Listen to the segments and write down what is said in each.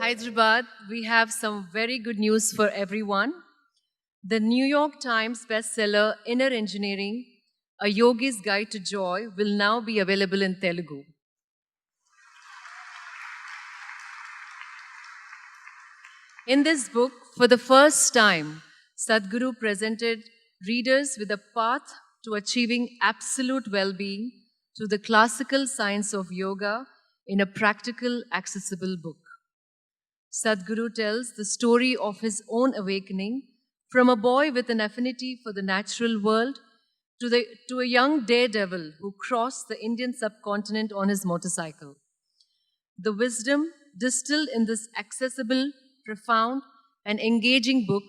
Hyderabad, we have some very good news for everyone. The New York Times bestseller Inner Engineering, A Yogi's Guide to Joy, will now be available in Telugu. In this book, for the first time, Sadhguru presented readers with a path to achieving absolute well-being through the classical science of yoga in a practical, accessible book. Sadhguru tells the story of his own awakening from a boy with an affinity for the natural world to a young daredevil who crossed the Indian subcontinent on his motorcycle. The wisdom distilled in this accessible, profound, and engaging book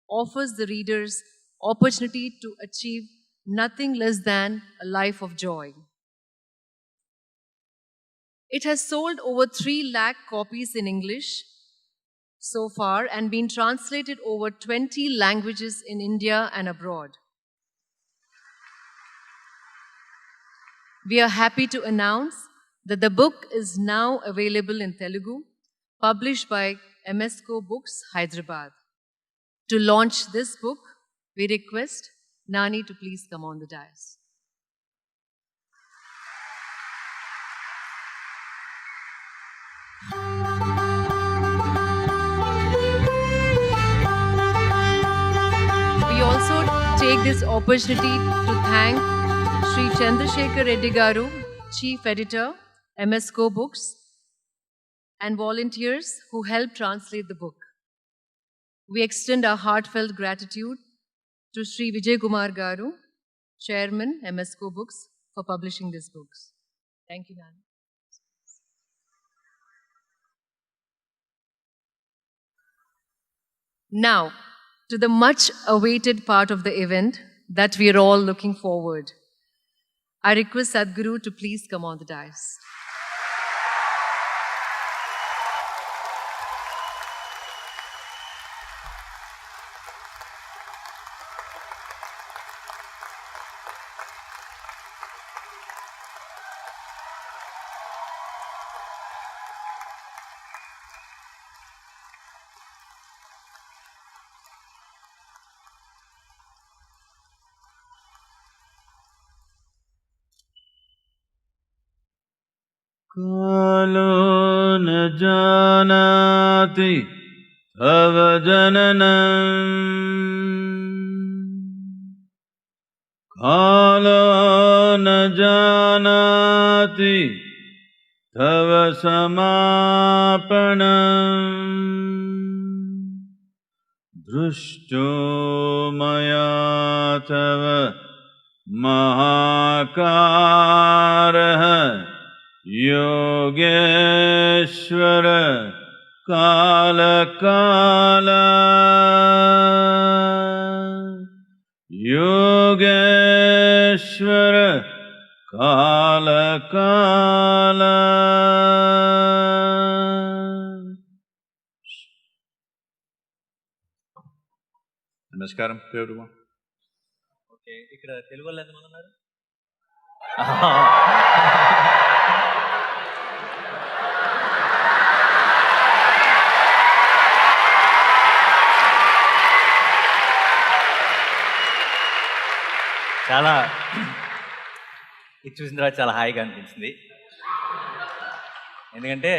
offers the readers opportunity to achieve nothing less than a life of joy. It has sold over 3 lakh copies in English so far and been translated over 20 languages in India and abroad. We are happy to announce that the book is now available in Telugu, published by MSco Books, Hyderabad. To launch this book, we request Nani to please come on the dais. We also take this opportunity to thank Sri Chandrasekhar Reddy Garu, Chief Editor, MSco Books, and volunteers who helped translate the book. We extend our heartfelt gratitude to Sri Vijay Kumar Garu, Chairman, MSco Books, for publishing these books. Thank you, Nani. Now, to the much-awaited part of the event that we are all looking forward. I request Sadhguru to please come on the dais. कालो न जानाति तव जननं कालो न जानाति तव समापनं दृष्टो मया तव महाकारः योगेश्वर काल काल योगेश्वर काल काल నమస్కారం ఎవరుమా ఓకే ఇక్కడ తెలుగు వాళ్ళు ఎంతమంది ఉన్నారు చాలా ఇది చూసిన తర్వాత చాలా హాయిగా అనిపించింది ఎందుకంటే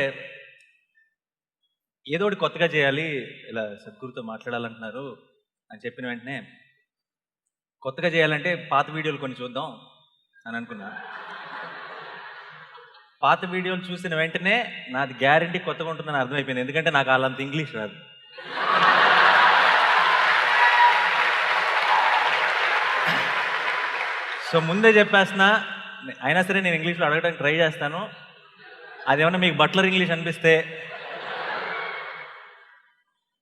ఏదో ఒకటి కొత్తగా చేయాలి ఇలా సద్గురుతో మాట్లాడాలంటున్నారు అని చెప్పిన వెంటనే కొత్తగా చేయాలంటే పాత వీడియోలు కొన్ని చూద్దాం అని అనుకున్నా పాత వీడియోలు చూసిన వెంటనే నాది గ్యారంటీ కొత్తగా ఉంటుందని అర్థమైపోయింది ఎందుకంటే నాకు వాళ్ళంత ఇంగ్లీష్ రాదు సో ముందే చెప్పేస్తున్నా అయినా సరే నేను ఇంగ్లీష్లో అడగడానికి ట్రై చేస్తాను అదేమన్నా మీకు బట్లర్ ఇంగ్లీష్ అనిపిస్తే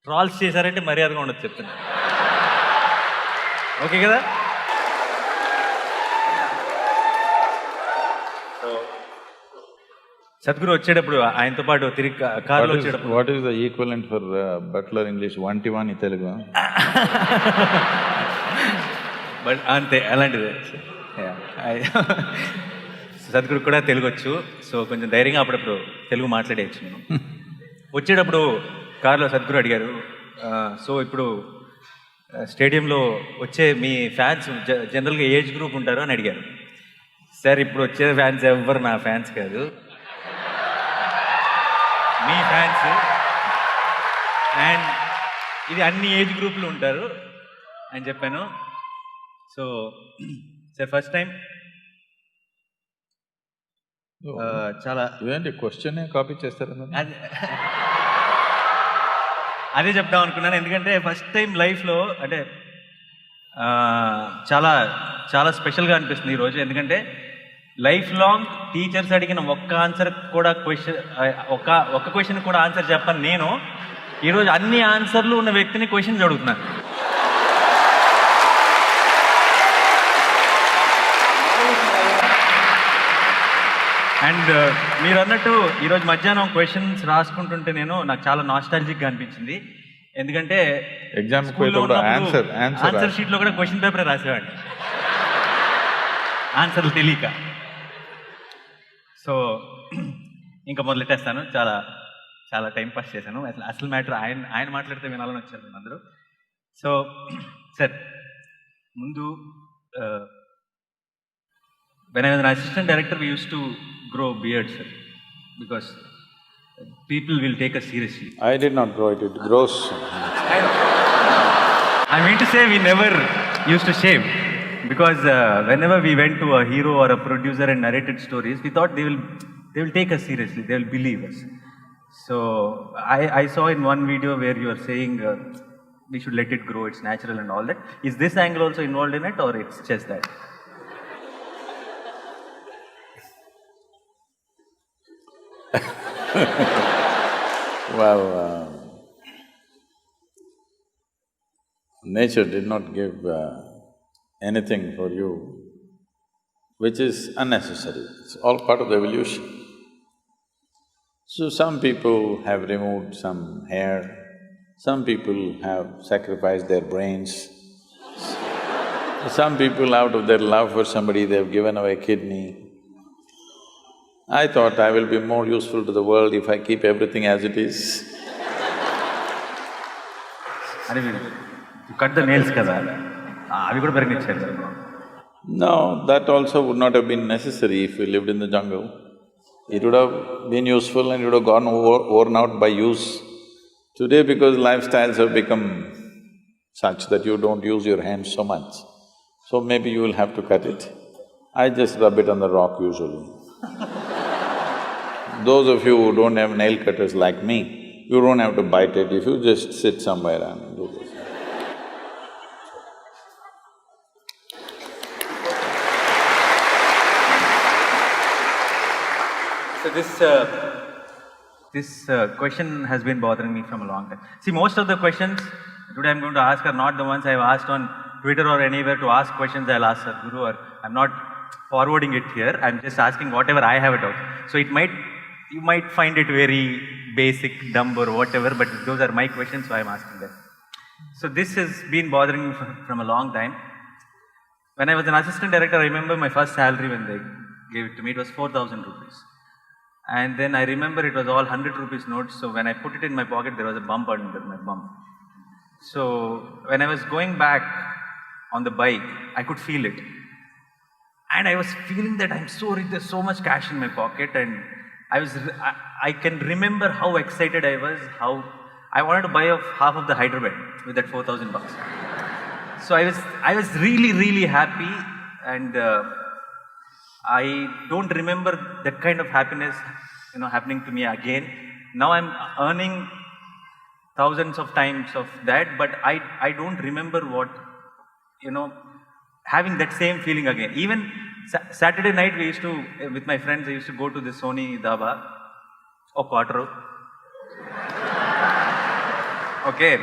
ట్రాల్స్ చేశారంటే మర్యాదగా ఉండదు చెప్తున్నా ఓకే కదా సద్గురు వచ్చేటప్పుడు ఆయనతో పాటు తిరిగి కార్లో వచ్చేటప్పుడు what is the equivalent for butler English 1 Telugu but అంతే అలాంటిదే సద్గురు కూడా తెలుగు వచ్చు సో కొంచెం ధైర్యంగా అప్పుడప్పుడు తెలుగు మాట్లాడేయచ్చు నేను వచ్చేటప్పుడు కార్లో సద్గురు అడిగారు, సో ఇప్పుడు స్టేడియంలో వచ్చే మీ ఫ్యాన్స్ జనరల్గా ఏజ్ గ్రూప్ ఉంటారు అని అడిగారు. సార్ ఇప్పుడు వచ్చే ఫ్యాన్స్ ఎవ్వరు నా ఫ్యాన్స్ కాదు, మీ ఫ్యాన్స్, అండ్ ఇది అన్ని ఏజ్ గ్రూపులు ఉంటారు అని చెప్పాను. సో సార్ ఫస్ట్ టైం చాలా ఇదేంటి క్వశ్చన్ కాపీ చేస్తారు? అదే చెప్దాం అనుకున్నాను, ఎందుకంటే ఫస్ట్ టైం లైఫ్లో అంటే చాలా చాలా స్పెషల్గా అనిపిస్తుంది ఈరోజు. ఎందుకంటే లైఫ్ లాంగ్ టీచర్స్ అడిగిన ఒక్క ఆన్సర్ కూడా ఒక్క క్వశ్చన్ కూడా ఆన్సర్ చెప్పను నేను. ఈరోజు అన్ని ఆన్సర్లు ఉన్న వ్యక్తిని క్వశ్చన్స్ అడుగుతున్నాను. అండ్ మీరు అన్నట్టు ఈరోజు మధ్యాహ్నం క్వశ్చన్స్ రాసుకుంటుంటే నాకు చాలా నాస్టాలజిక్గా అనిపించింది. ఎందుకంటే ఎగ్జామ్ ఆన్సర్ షీట్లో కూడా క్వశ్చన్ పేపరే రాసేవాడిని ఆన్సర్లు తెలియక. సో ఇంకా మొదలెట్టేస్తాను. చాలా చాలా టైం పాస్ చేశాను. అసలు మ్యాటర్ ఆయన మాట్లాడితే వినాలని వచ్చారు అందరూ. సో సార్ ముందు when I was an assistant director, we used to grow beards, sir, because people will take us seriously. I did not grow it, it grows. I mean to say we never used to shave, because whenever we went to a hero or a producer and narrated stories, we thought they will take us seriously, they will believe us. So I saw in one video where you are saying we should let it grow, it's natural and all that. Is this angle also involved in it, or it's just that? Well, nature did not give anything for you which is unnecessary. It's all part of the evolution. So some people have removed some hair, some people have sacrificed their brains, some people out of their love for somebody they've given away kidney. I thought I will be more useful to the world if I keep everything as it is. You cut the nails kada? Avi kuda perignicharu. No, that also would not have been necessary if we lived in the jungle. It would have been useful and it would have gone worn out by use. Today, because lifestyles have become such that you don't use your hands so much, so maybe you will have to cut it. I just rub it on the rock usually. Those of you who don't have nail cutters like me, you don't have to bite it, if you just sit somewhere and do this. So this question has been bothering me from a long time. See, most of the questions today I'm going to ask are not the ones I've asked on Twitter or anywhere. To ask questions I'll ask Sadhguru, or I'm not forwarding it here, I'm just asking whatever I have a doubt. So you might find it very basic, dumb or whatever, but those are my questions, so I'm asking that. So this has been bothering me from a long time. When I was an assistant director, I remember my first salary when they gave it to me, it was 4,000 rupees. And then I remember it was all 100 rupees notes, so when I put it in my pocket, there was a bump under my bum. So when I was going back on the bike, I could feel it. And I was feeling that I'm so rich, there's so much cash in my pocket, and I can remember how excited I was, how I wanted to buy off half of the Hyderabad with that 4,000 bucks. So I was really, really happy, and I don't remember that kind of happiness, happening to me again. Now I'm earning thousands of times of that, but I don't remember what, having that same feeling again. Even Saturday night we used to, with my friends, I used to go to the Sony Dhaba, or quarter. Okay.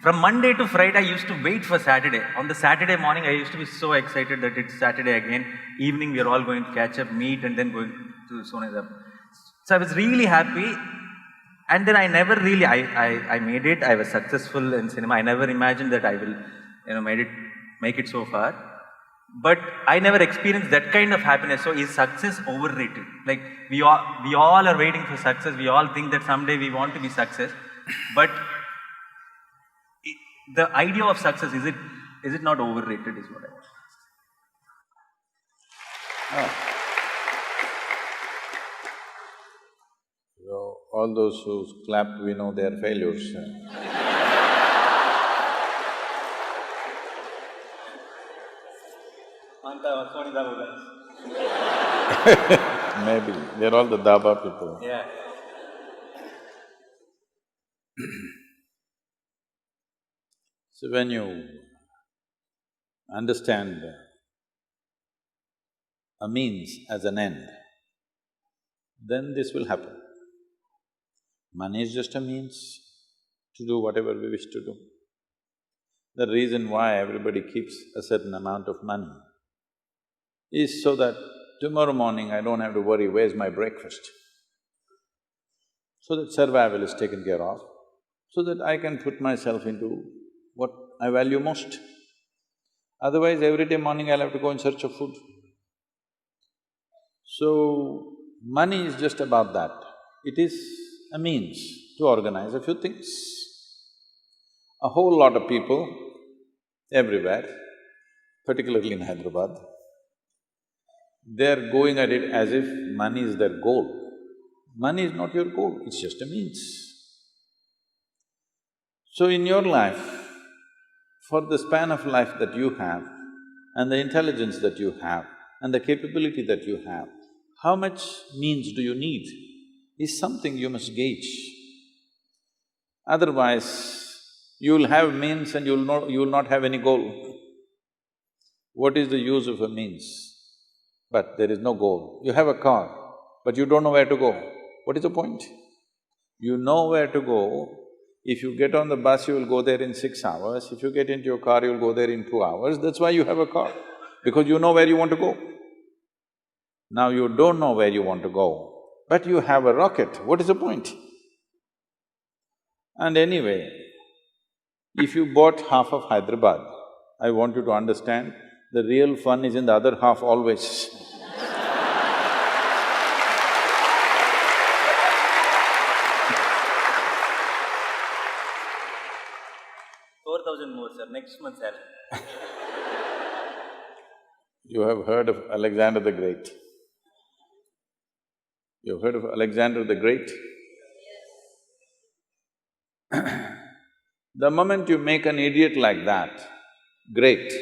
From Monday to Friday, I used to wait for Saturday. On the Saturday morning, I used to be so excited that it's Saturday again. Evening, we are all going to catch up, meet, and then going to Sony Dhaba. So I was really happy. And then I never really, I made it. I was successful in cinema. I never imagined that I will, make it so far. But I never experienced that kind of happiness. So is success overrated? Like we all are waiting for success. We all think that someday we want to be success. But the idea of success, is it not overrated is what I want. Oh. So, all those who clapped, we know they are failures. Maybe, they're all the Daba people. Yeah. So when you understand a means as an end, then this will happen. Money is just a means to do whatever we wish to do. The reason why everybody keeps a certain amount of money is so that tomorrow morning I don't have to worry, where's my breakfast? So that survival is taken care of, so that I can put myself into what I value most. Otherwise, every day morning I'll have to go in search of food. So, money is just about that. It is a means to organize a few things. A whole lot of people everywhere, particularly in Hyderabad, they're going at it as if money is their goal. Money is not your goal, it's just a means. So in your life, for the span of life that you have and the intelligence that you have and the capability that you have, how much means do you need is something you must gauge. Otherwise, you'll have means and you'll not have any goal. What is the use of a means? But there is no goal. You have a car, but you don't know where to go. What is the point? You know where to go. If you get on the bus, you will go there in 6 hours. If you get into your car, you'll go there in 2 hours. That's why you have a car, because you know where you want to go. Now you don't know where you want to go, but you have a rocket. What is the point? And anyway, if you bought half of Hyderabad, I want you to understand, the real fun is in the other half always. 4,000 more, sir, next month salary. You have heard of Alexander the Great? You've heard of Alexander the Great? The moment you make an idiot like that great,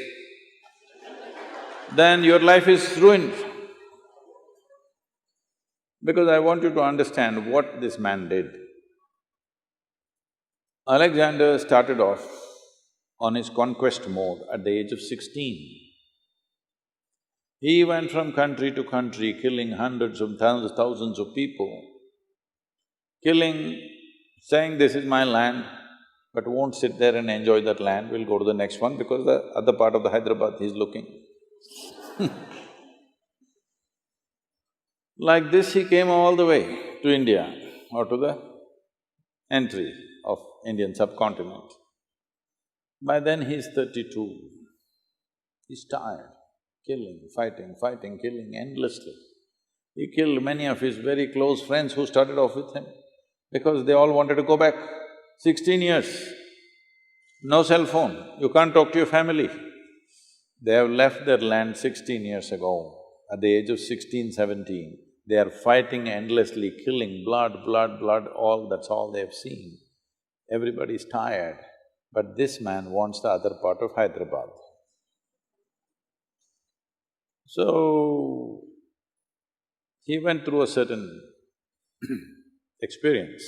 then your life is ruined. Because I want you to understand what this man did. Alexander started off on his conquest mode at the age of 16. He went from country to country, killing hundreds of thousands of people, saying, this is my land, but won't sit there and enjoy that land, we'll go to the next one because the other part of the Hyderabad he's looking. Like this, he came all the way to India or to the entry of Indian subcontinent. By then he's 32. He's tired, killing, fighting, killing endlessly. He killed many of his very close friends who started off with him because they all wanted to go back. 16 years, no cell phone, you can't talk to your family. They have left their land 16 years ago. At the age of 16, 17, they are fighting endlessly, killing, blood, that's all they've seen. Everybody's tired, but this man wants the other part of Hyderabad. So, he went through a certain experience.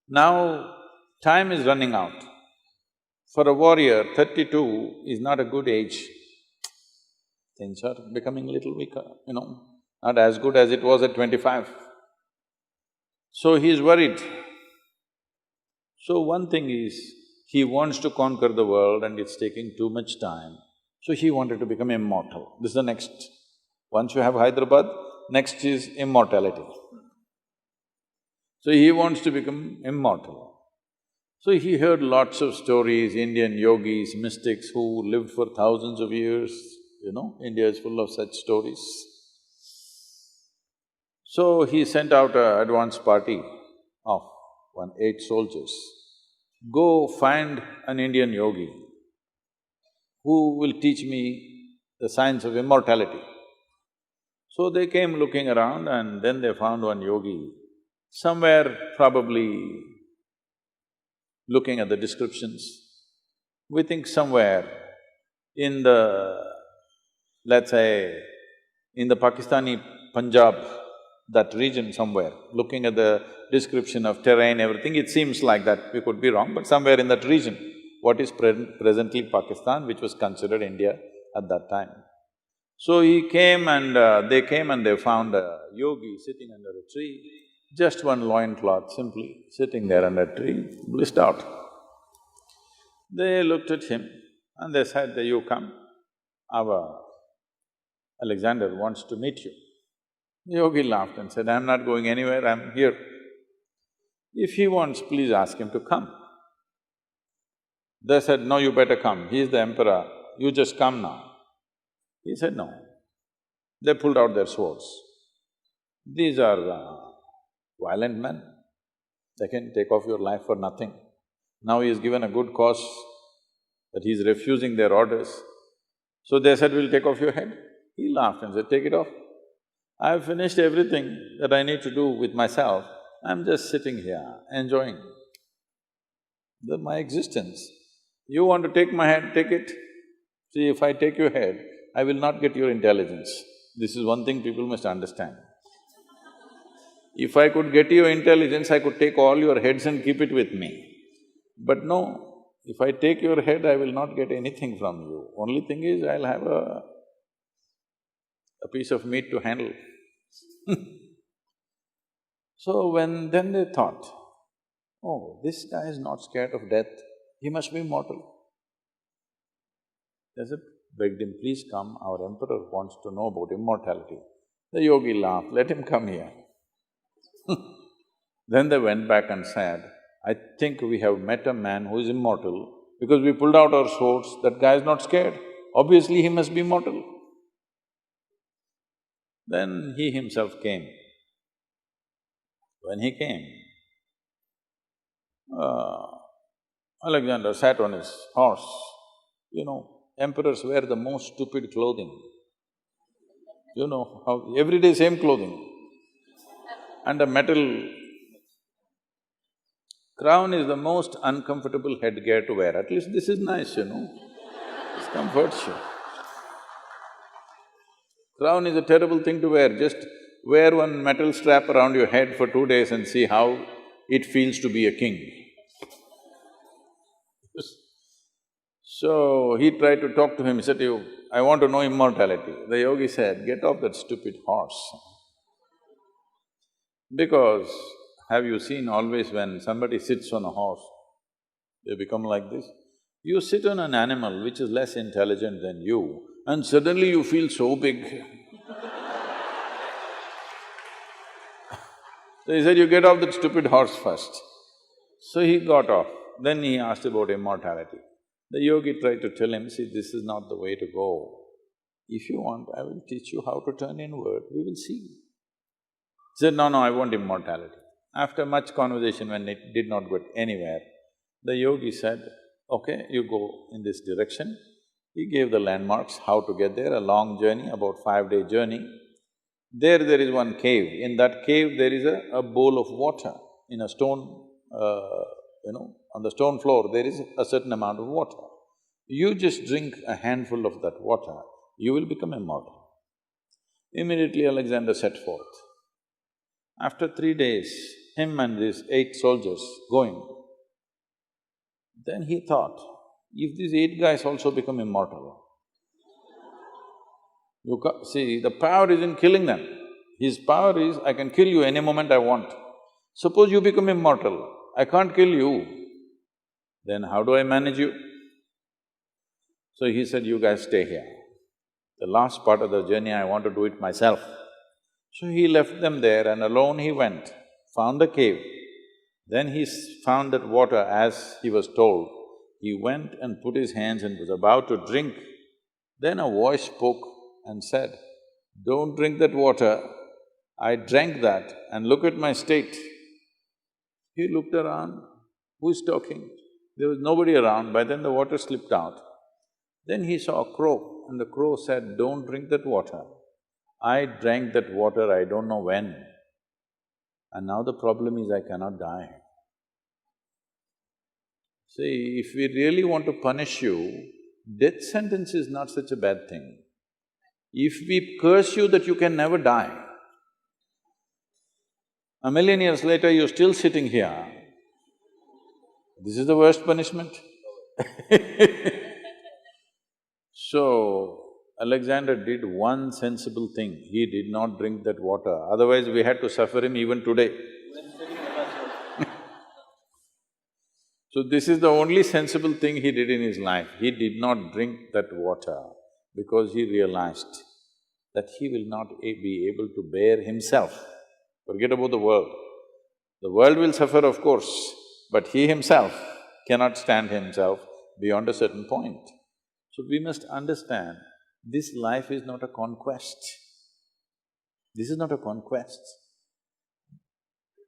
Now, time is running out. For a warrior, 32 is not a good age. Things are becoming a little weaker, not as good as it was at 25. So he is worried. So one thing is, he wants to conquer the world and it's taking too much time, so he wanted to become immortal. This is the next. Once you have Hyderabad, next is immortality. So he wants to become immortal. So he heard lots of stories, Indian yogis, mystics who lived for thousands of years, India is full of such stories. So he sent out an advance party of 8 soldiers. Go find an Indian yogi who will teach me the science of immortality. So they came looking around and then they found one yogi, somewhere probably looking at the descriptions. We think somewhere in let's say, in the Pakistani Punjab, that region somewhere, looking at the description of terrain, everything, it seems like that. We could be wrong, but somewhere in that region, what is presently Pakistan, which was considered India at that time. So he came and they came and they found a yogi sitting under a tree, just one loincloth simply, sitting there under a tree, blissed out. They looked at him and they said, you come, our Alexander wants to meet you. The yogi laughed and said, I'm not going anywhere, I'm here. If he wants, please ask him to come. They said, no, you better come, he is the emperor, you just come now. He said, no. They pulled out their swords. These are violent men, they can take off your life for nothing. Now he is given a good cause that he is refusing their orders. So they said, we'll take off your head. He laughed and said, take it off. I've finished everything that I need to do with myself, I'm just sitting here, enjoying my existence. You want to take my head, take it. See, if I take your head, I will not get your intelligence. This is one thing people must understand. If I could get your intelligence, I could take all your heads and keep it with me. But no, if I take your head, I will not get anything from you. Only thing is, I'll have a piece of meat to handle. So then they thought, oh, this guy is not scared of death, he must be immortal. They said, begged him, please come, our emperor wants to know about immortality. The yogi laughed, let him come here. Then they went back and said, I think we have met a man who is immortal because we pulled out our swords, that guy is not scared, obviously he must be immortal. Then he himself came. When he came, Alexander sat on his horse. Emperors wear the most stupid clothing. How… every day same clothing. And a metal crown is the most uncomfortable headgear to wear. At least this is nice, this comforts you. Crown is a terrible thing to wear, just wear one metal strap around your head for 2 days and see how it feels to be a king. So he tried to talk to him, he said, I want to know immortality. The yogi said, get off that stupid horse. Because have you seen always when somebody sits on a horse, they become like this? You sit on an animal which is less intelligent than you and suddenly you feel so big. So he said, you get off that stupid horse first. So he got off. Then he asked about immortality. The yogi tried to tell him, see, this is not the way to go. If you want, I will teach you how to turn inward, we will see. He said, no, I want immortality. After much conversation, when it did not go anywhere, the yogi said, okay, you go in this direction. He gave the landmarks, how to get there, a long journey, about 5-day journey. There is one cave. In that cave, there is a bowl of water in a stone, on the stone floor, there is a certain amount of water. You just drink a handful of that water, you will become immortal. Immediately Alexander set forth. After 3 days, him and these 8 soldiers going, then he thought, if these 8 guys also become immortal, see, the power is in killing them. His power is, I can kill you any moment I want. Suppose you become immortal, I can't kill you, then how do I manage you? So he said, you guys stay here. The last part of the journey, I want to do it myself. So he left them there and alone he went, found a cave. Then he found that water as he was told. He went and put his hands and was about to drink. Then a voice spoke and said, "Don't drink that water. I drank that and look at my state." He looked around, who's talking? There was nobody around, by then the water slipped out. Then he saw a crow and the crow said, "Don't drink that water. I drank that water I don't know when. And now the problem is I cannot die." See, if we really want to punish you, death sentence is not such a bad thing. If we curse you that you can never die, a million years later you're still sitting here, this is the worst punishment. So, Alexander did one sensible thing, he did not drink that water, otherwise we had to suffer him even today. So this is the only sensible thing he did in his life, he did not drink that water because he realized that he will not be able to bear himself. Forget about the world. The world will suffer, of course, but he himself cannot stand himself beyond a certain point. So we must understand, this life is not a conquest. This is not a conquest.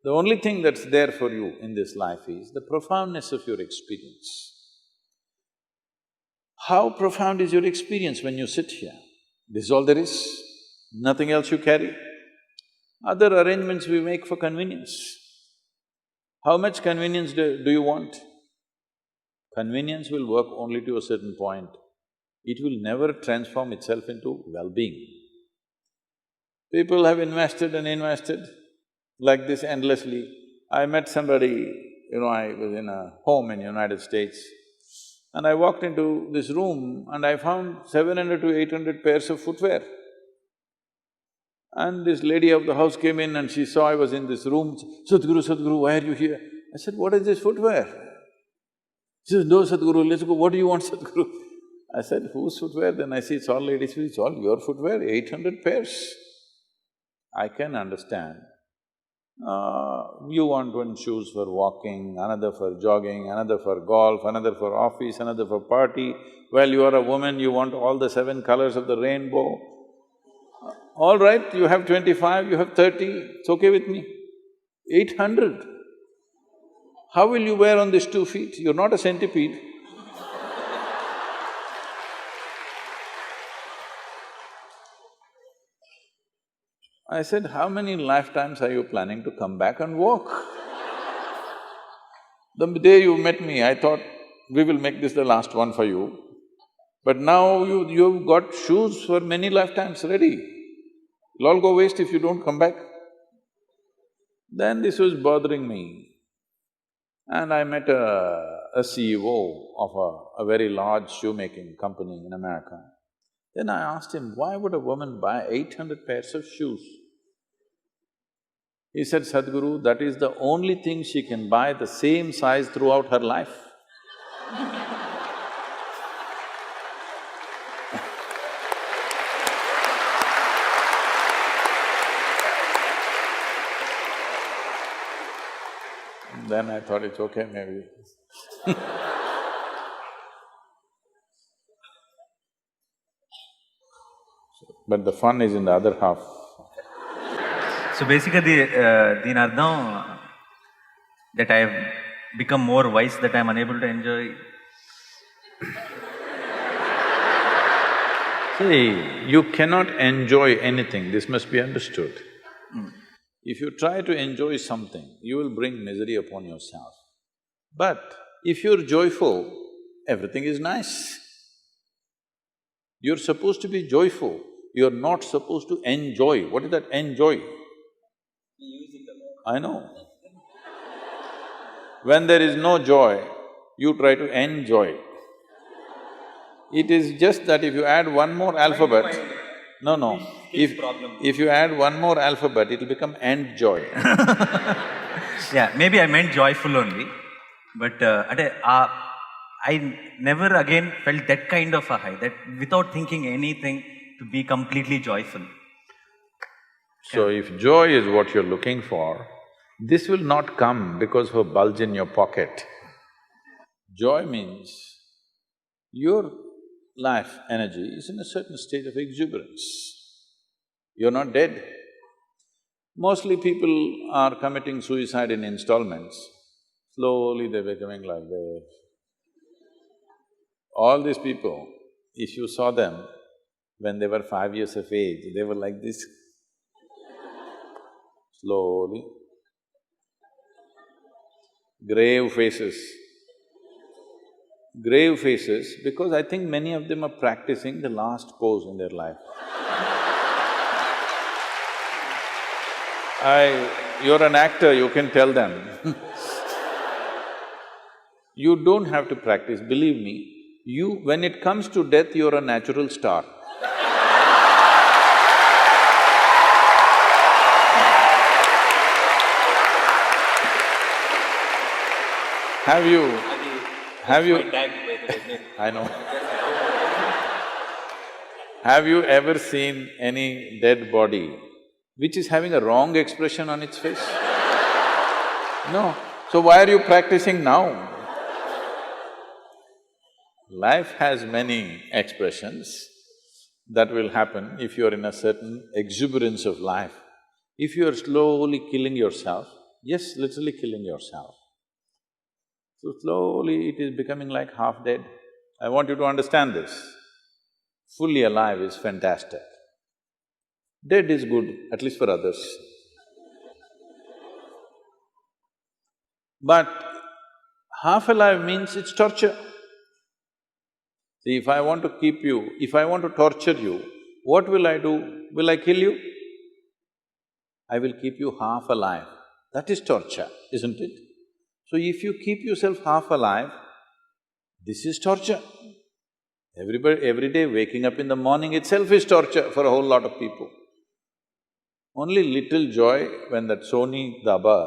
The only thing that's there for you in this life is the profoundness of your experience. How profound is your experience when you sit here? This is all there is, nothing else you carry. Other arrangements we make for convenience. How much convenience do you want? Convenience will work only to a certain point. It will never transform itself into well-being. People have invested and invested like this endlessly. I met somebody, I was in a home in United States, and I walked into this room and I found 700 to 800 pairs of footwear. And this lady of the house came in and she saw I was in this room, "Sadhguru, Sadhguru, why are you here?" I said, "What is this footwear?" She says, "No, Sadhguru, let's go, what do you want, Sadhguru?" I said, "Whose footwear?" Then I see it's all ladies, it's all your footwear, 800 pairs. I can understand. You want one shoes for walking, another for jogging, another for golf, another for office, another for party. Well, you are a woman, you want all the 7 colors of the rainbow. All right, you have 25, you have 30, it's okay with me. 800. How will you wear on these 2 feet? You're not a centipede. I said, "How many lifetimes are you planning to come back and walk?" The day you met me, I thought, we will make this the last one for you. But now you've got shoes for many lifetimes ready. It'll all go waste if you don't come back. Then this was bothering me. And I met a CEO of a very large shoemaking company in America. Then I asked him, "Why would a woman buy 800 pairs of shoes?" He said, "Sadhguru, that is the only thing she can buy the same size throughout her life." Then I thought it's okay, maybe. But the fun is in the other half. So basically, దీని అర్థం that I have become more wise, that I am unable to enjoy. See, you cannot enjoy anything, this must be understood. If you try to enjoy something, you will bring misery upon yourself. But if you're joyful, everything is nice. You're supposed to be joyful, you're not supposed to enjoy. What is that enjoy? I know. When there is no joy, you try to enjoy. It is just that if you add one more alphabet… No. If you add one more alphabet, it'll become end-joy. Yeah, maybe I meant joyful only, but I never again felt that kind of a high, that without thinking anything, to be completely joyful. So if joy is what you're looking for, This will not come because of a bulge in your pocket. Joy means your life energy is in a certain state of exuberance. You're not dead. Mostly people are committing suicide in installments. Slowly they're becoming like this. All these people, if you saw them when they were 5 years of age, they were like this. Slowly. Grave faces. Grave faces because I think many of them are practicing the last pose in their life. You're an actor, you can tell them. You don't have to practice, believe me. When it comes to death, you're a natural star. Have you… I know. Have you ever seen any dead body which is having a wrong expression on its face? No. So why are you practicing now? Life has many expressions that will happen if you're in a certain exuberance of life. If you're slowly killing yourself, yes, literally killing yourself, so slowly it is becoming like half dead. I want you to understand this. Fully alive is fantastic. Dead is good, at least for others. But half alive means it's torture. See, if I want to keep you, if I want to torture you, what will I do? Will I kill you? I will keep you half alive. That is torture, isn't it? So if you keep yourself half alive, this is torture. Every day waking up in the morning itself is torture for a whole lot of people. Only little joy when that Sony Daba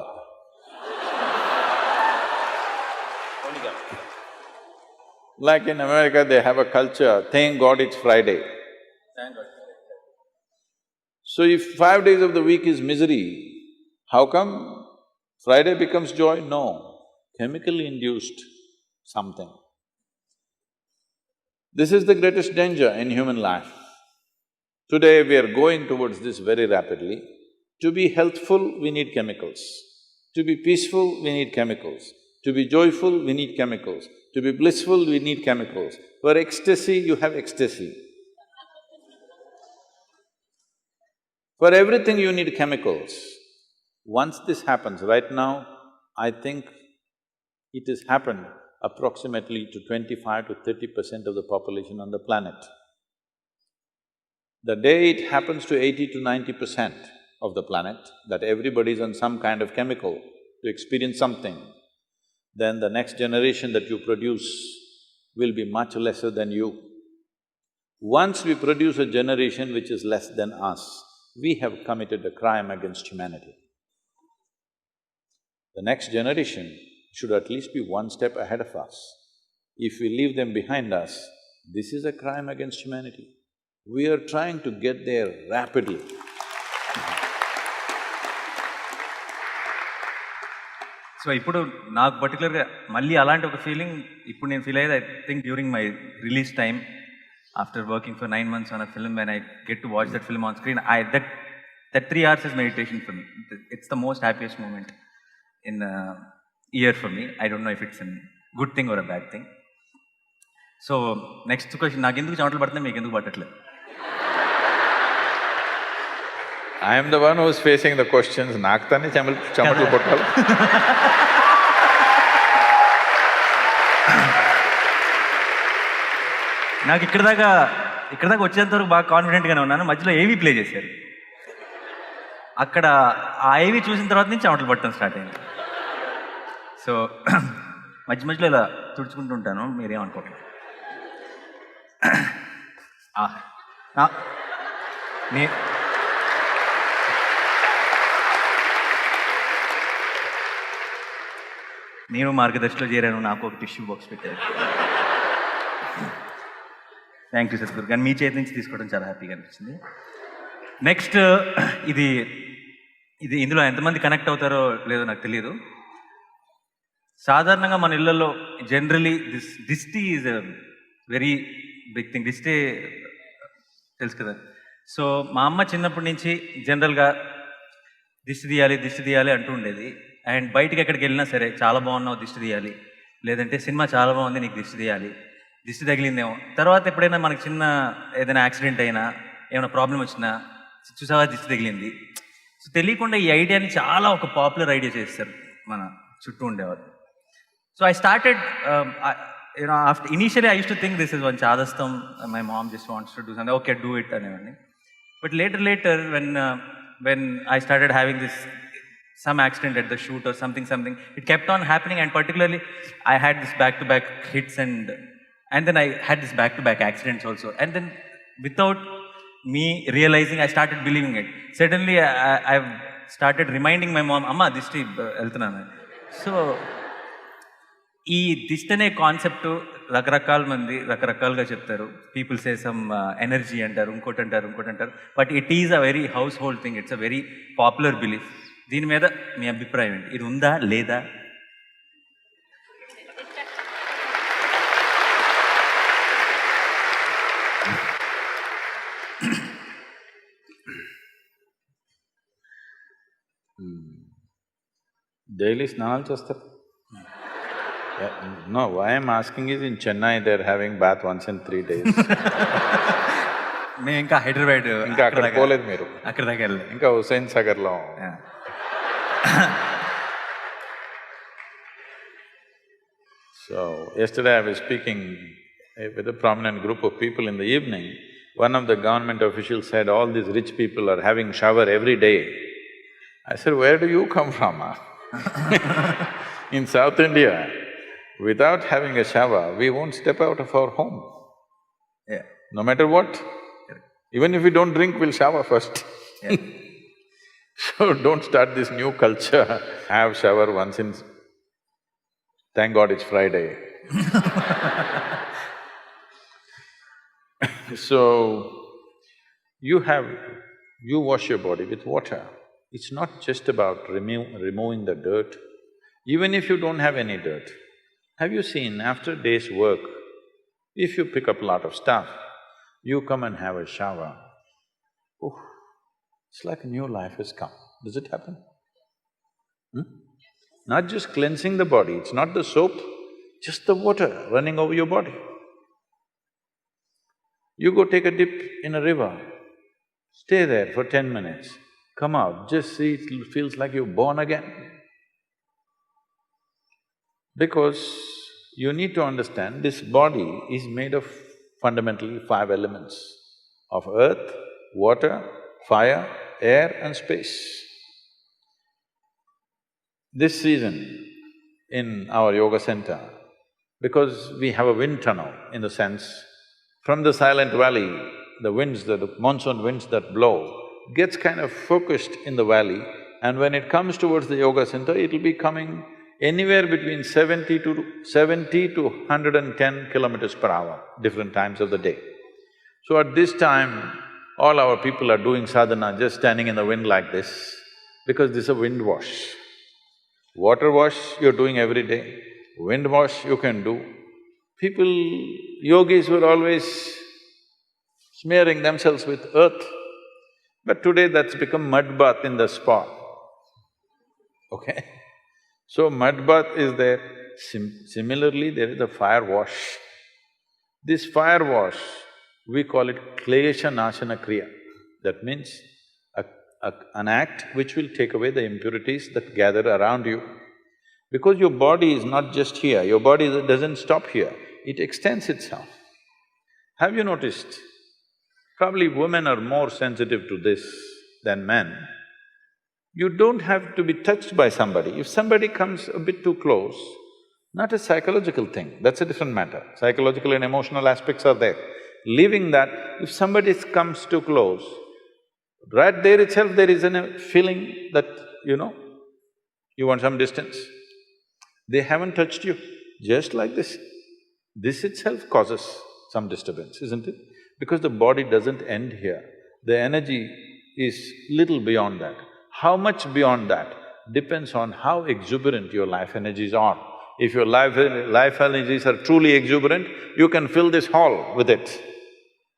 like in America, they have a culture, thank God it's Friday. Thank God. So if 5 days of the week is misery, how come Friday becomes joy? No, chemically induced something. This is the greatest danger in human life. Today we are going towards this very rapidly. To be healthful, we need chemicals. To be peaceful, we need chemicals. To be joyful, we need chemicals. To be blissful, we need chemicals. For ecstasy, you have ecstasy. For everything you need chemicals. Once this happens, right now, I think it has happened approximately to 25 to 30% of the population on the planet. The day it happens to 80 to 90% of the planet, that everybody is on some kind of chemical to experience something, then the next generation that you produce will be much lesser than you. Once we produce a generation which is less than us, we have committed a crime against humanity. The next generation should at least be one step ahead of us. If we leave them behind us, this is a crime against humanity. We are trying to get there rapidly. So ఇప్పుడు నాకు పర్టికులర్గా మళ్ళీ అలాంటి ఒక feeling ఇప్పుడు నేను feel అయ్యేది I think during my release time after working for 9 months on a film when I get to watch that film on screen that 3 hours is meditation for me. It's the most happiest moment in a year for me. I don't know if it's a good thing or a bad thing. So next question, నాకు ఎందుకు చెమటలు పడుతున్నాయి, మీకు ఎందుకు పట్టట్లేదు? I am the one who is facing the questions, నాకు తానే చెమటలు పట్టాలి. నాకు ఇక్కడ దాకా వచ్చేంత వరకు బాగా కాన్ఫిడెంట్గానే ఉన్నాను. మధ్యలో ఏవీ ప్లే చేశారు. అక్కడ ఆ ఏవీ చూసిన తర్వాత నుంచి చెమటలు పట్టడం స్టార్ట్ అయింది. సో మధ్యలో ఇలా తుడుచుకుంటూ ఉంటాను, మీరేమనుకోకండి. నేను మార్గదర్శిలో చేరాను, నాకు ఒక టిష్యూ బాక్స్ పెట్టారు. Thank you Sadhguru. కానీ మీ చేతి నుంచి తీసుకోవడం చాలా హ్యాపీగా అనిపించింది. నెక్స్ట్, ఇది ఇది ఇందులో ఎంతమంది కనెక్ట్ అవుతారో లేదో నాకు తెలియదు. సాధారణంగా మన ఇళ్లలో జనరలీ దిష్టి is a very big thing. దిష్టి తెలుసు కదా. సో మా అమ్మ చిన్నప్పటి నుంచి జనరల్గా దిష్టి తీయాలి అంటూ ఉండేది. అండ్ బయటికి ఎక్కడికి వెళ్ళినా సరే, చాలా బాగున్నావు దిష్టి తీయాలి, లేదంటే సినిమా చాలా బాగుంది నీకు దిష్టి తీయాలి, దిష్టి తగిలిందేమో. తర్వాత ఎప్పుడైనా మనకి చిన్న ఏదైనా యాక్సిడెంట్ అయినా, ఏమైనా ప్రాబ్లం వచ్చినా, చూసావా దిష్టి తగిలింది. సో తెలియకుండా ఈ ఐడియాని చాలా ఒక పాపులర్ ఐడియా చేస్తారు మన చుట్టూ ఉండేవారు. So I started, initially I used to think this is one chadastam, my mom just wants to do something, okay, do it, and but later when I started having some accident at the shoot or something, it kept on happening, and particularly I had this back-to-back hits, and then I had this back-to-back accidents also, and then without me realizing, I started believing it. Suddenly I've started reminding my mom, Amma, dishti elthunana. So ఈ దిష్టి అనే concept రకరకాల మంది రకరకాలుగా చెప్తారు. People say some energy అంటారు, ఇంకోటి అంటారు. But it is a very house hold thing. It's a very popular belief. దీని మీద మీ అభిప్రాయం ఏంటి? ఇది ఉందా లేదా? డైలీ స్నానాలు చేస్తారు. No, why I'm asking is in Chennai they're having bath once in 3 days. మేము ఇంకా హైదరాబాద్ ఇంకా అక్కడ పోలేదు మీరు? అక్కడ దాకా వెళ్ళలేదు. ఇంకా హుస్సేన్ సాగర్లో. So yesterday I was speaking with a prominent group of people in the evening. One of the government officials said, all these rich people are having shower every day. I said, where do you come from? In South India, without having a shower, we won't step out of our home. Yeah. No matter what. Even if we don't drink, we'll shower first. Yeah. So don't start this new culture, have shower once in… Thank God it's Friday. So, you wash your body with water. It's not just about removing the dirt. Even if you don't have any dirt, have you seen after a day's work, if you pick up a lot of stuff, you come and have a shower, oh, it's like a new life has come. Does it happen? Not just cleansing the body, it's not the soap, just the water running over your body. You go take a dip in a river, stay there for 10 minutes, come out, just see, it feels like you're born again. Because you need to understand, this body is made of fundamentally 5 elements of earth, water, fire, air and space. This season in our yoga center, because we have a wind tunnel in the sense, from the silent valley, the winds, the monsoon winds that blow, gets kind of focused in the valley, and when it comes towards the yoga center, it'll be coming anywhere between 70 to 110 kilometers per hour, different times of the day. So at this time, all our people are doing sadhana just standing in the wind like this, because this is a wind wash. Water wash you're doing every day, wind wash you can do. People, yogis were always smearing themselves with earth, but today that's become mud bath in the spa, okay? So mud bath is there. Similarly, there is a fire wash. This fire wash, we call it klesha nashana kriya. That means an act which will take away the impurities that gather around you. Because your body is not just here, your body doesn't stop here, it extends itself. Have you noticed? Probably women are more sensitive to this than men. You don't have to be touched by somebody. If somebody comes a bit too close, not a psychological thing, that's a different matter. Psychological and emotional aspects are there. Leaving that, if somebody comes too close, right there itself there is a feeling that, you want some distance. They haven't touched you, just like this. This itself causes some disturbance, isn't it? Because the body doesn't end here, the energy is little beyond that. How much beyond that depends on how exuberant your life energies are. If your life energies are truly exuberant, you can fill this hall with it.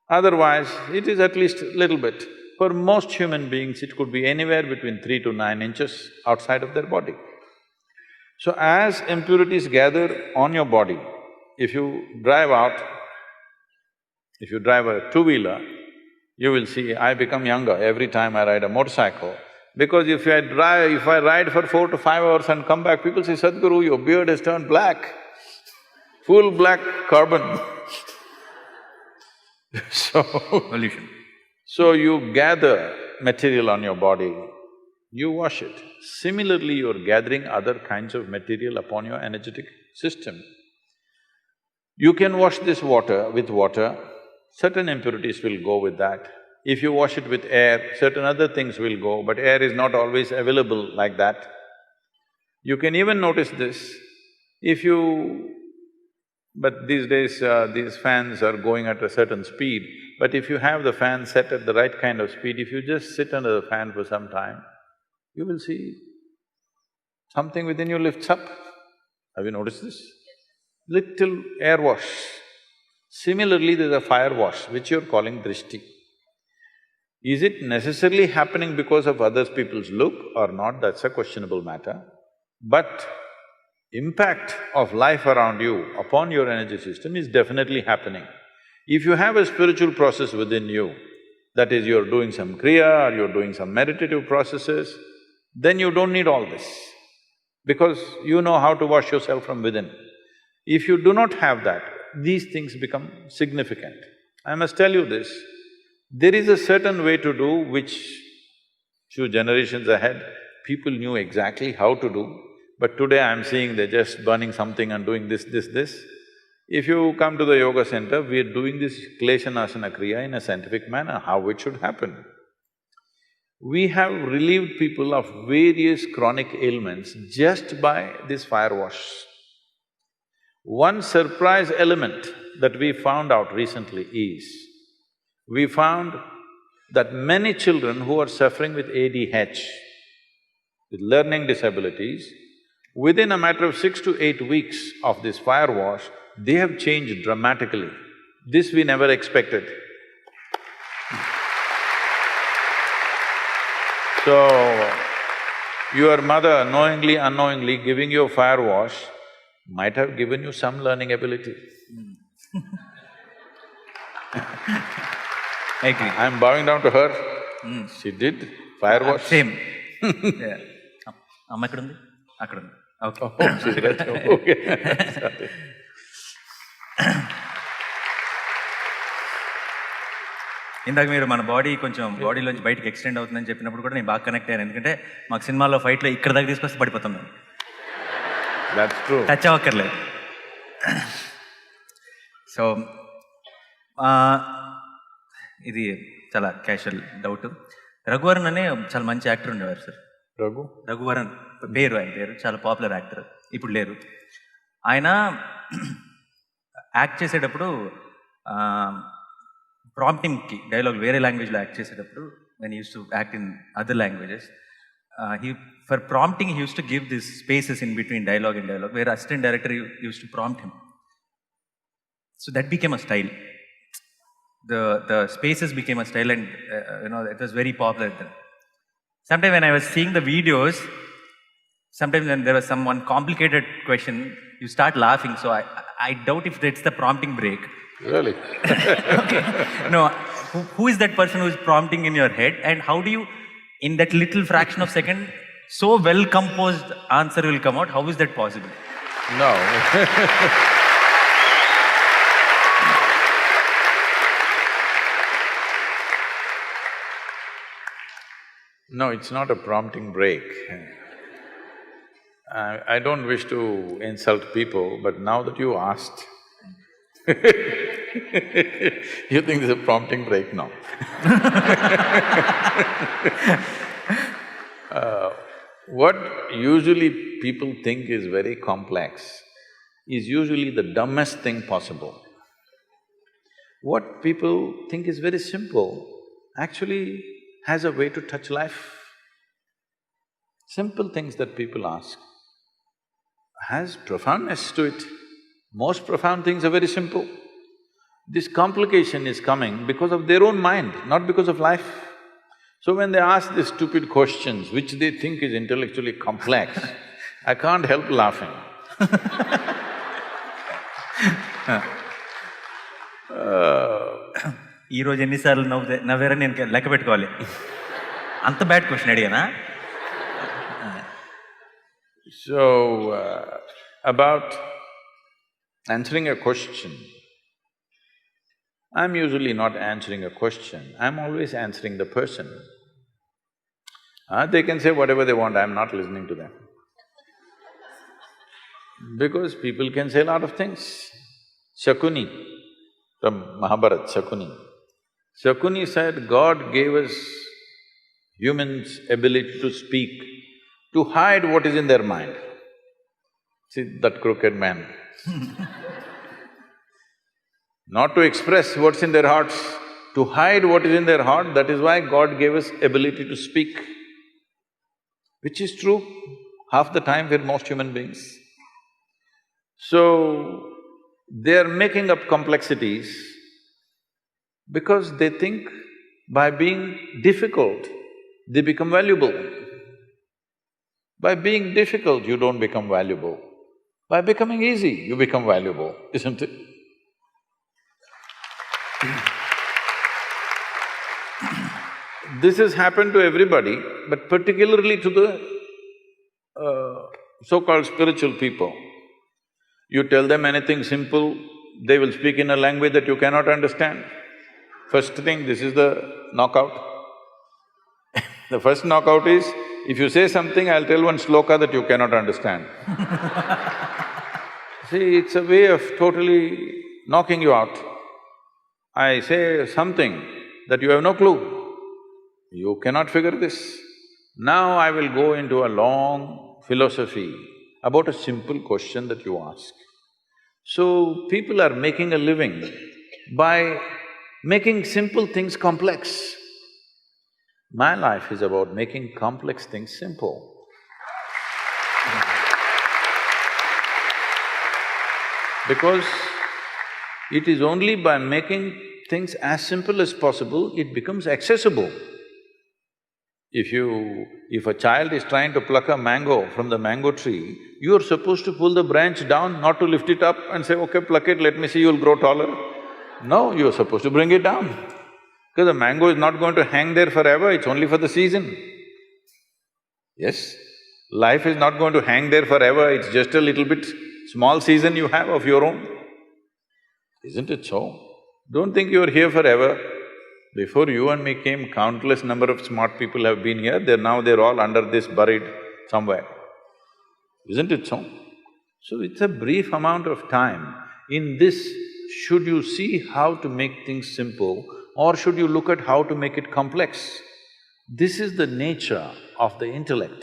Otherwise, it is at least little bit. For most human beings, it could be anywhere between 3 to 9 inches outside of their body. So as impurities gather on your body, if you drive a two-wheeler, you will see I become younger every time I ride a motorcycle. Because if I ride for 4 to 5 hours and come back, people say, Sadhguru, your beard has turned black, full black carbon. So… Pollution. So you gather material on your body, you wash it. Similarly, you're gathering other kinds of material upon your energetic system. You can wash this water with water, certain impurities will go with that. If you wash it with air, certain other things will go, but air is not always available like that. You can even notice this, if you… but these days, these fans are going at a certain speed, but if you have the fan set at the right kind of speed, if you just sit under the fan for some time, you will see something within you lifts up. Have you noticed this? Little air wash. Similarly, there's a fire wash, which you're calling drishti. Is it necessarily happening because of other people's look or not, that's a questionable matter. But impact of life around you upon your energy system is definitely happening. If you have a spiritual process within you, that is, you're doing some kriya or you're doing some meditative processes, then you don't need all this, because you know how to wash yourself from within. If you do not have that, these things become significant. I must tell you this, there is a certain way to do which few generations ahead, people knew exactly how to do, but today I'm seeing they're just burning something and doing this. If you come to the yoga center, we're doing this Kleshanasana Kriya in a scientific manner, how it should happen. We have relieved people of various chronic ailments just by this fire wash. One surprise element that we found out recently is, we found that many children who are suffering with ADH, with learning disabilities, within a matter of 6 to 8 weeks of this fire wash, they have changed dramatically. This we never expected. So, your mother knowingly, unknowingly giving you a fire wash might have given you some learning ability. I agree. I'm bowing down to her. She did fire wash. Same. Yeah. Amma ekkundi? Akkundi. Okay. Oh, she's right. Okay. Sorry. ఇందాక మీరు మన body కొంచెం బాడీలోంచి బయటకు extend అవుతుందని చెప్పినప్పుడు కూడా నేను బాగా కనెక్ట్ అయ్యాను, ఎందుకంటే మాకు సినిమాలో ఫైట్లో ఇక్కడ దాకా తీసుకొస్తే పడిపోతాం మేము. That's true. టచ్ అవ్వక్కర్లేదు. సో ఇది చాలా క్యాషువల్ డౌట్. రఘువరన్ అనే చాలా మంచి యాక్టర్ ఉండేవారు సార్. రఘువరన్ పేరు, ఆయన పేరు, చాలా పాపులర్ యాక్టర్, ఇప్పుడు లేరు. ఆయన యాక్ట్ చేసేటప్పుడు ప్రాంప్టింగ్కి డైలాగ్ వేరే లాంగ్వేజ్లో యాక్ట్ చేసేటప్పుడు, when he used to act in other languages, for prompting he used to give these spaces in between dialogue and dialogue, where assistant director used to prompt him. So that became a style. The spaces became a style, and it was very popular then. Sometimes when I was seeing the videos, sometimes when there was some one complicated question, you start laughing. So I doubt if that's the prompting break. Really? Okay. No, who is that person who is prompting in your head, and how do you, in that little fraction of second, so well composed answer will come out? How is that possible? No. No, it's not a prompting break. I don't wish to insult people, but now that you asked, you think this is a prompting break? No. What usually people think is very complex is usually the dumbest thing possible. What people think is very simple actually has a way to touch life. Simple things that people ask has profoundness to it. Most profound things are very simple. This complication is coming because of their own mind, not because of life. So when they ask these stupid questions, which they think is intellectually complex, I can't help laughing. ఈరోజు ఎన్నిసార్లు నవ్వారని నేను లెక్క పెట్టుకోవాలి. అంత bad question అడిగానా? So, about answering a question, I'm usually not answering a question, I'm always answering the person. They can say whatever they want, I'm not listening to them. Because people can say a lot of things. Shakuni, from Mahabharata, Shakuni said, God gave us humans ability to speak, to hide what is in their mind. See that crooked man. Not to express what's in their hearts, to hide what is in their heart, that is why God gave us ability to speak. Which is true half the time for most human beings. So, they are making up complexities because they think by being difficult, they become valuable. By being difficult, you don't become valuable. By becoming easy, you become valuable, isn't it? This has happened to everybody, but particularly to the so-called spiritual people. You tell them anything simple, they will speak in a language that you cannot understand. First thing, this is the knockout. The first knockout is, if you say something, I'll tell one sloka that you cannot understand. See, it's a way of totally knocking you out. I say something that you have no clue. You cannot figure this. Now I will go into a long philosophy about a simple question that you ask. So, people are making a living by making simple things complex. My life is about making complex things simple. Because it is only by making things as simple as possible, it becomes accessible. If a child is trying to pluck a mango from the mango tree, you are supposed to pull the branch down, not to lift it up and say, okay, pluck it, let me see, you'll grow taller. No, you are supposed to bring it down. Because the mango is not going to hang there forever, it's only for the season. Yes, life is not going to hang there forever, it's just a little bit small season you have of your own. Isn't it so? Don't think you're here forever. Before you and me came, countless number of smart people have been here, they're all under this buried somewhere. Isn't it so? So it's a brief amount of time. In this, should you see how to make things simple or should you look at how to make it complex? This is the nature of the intellect.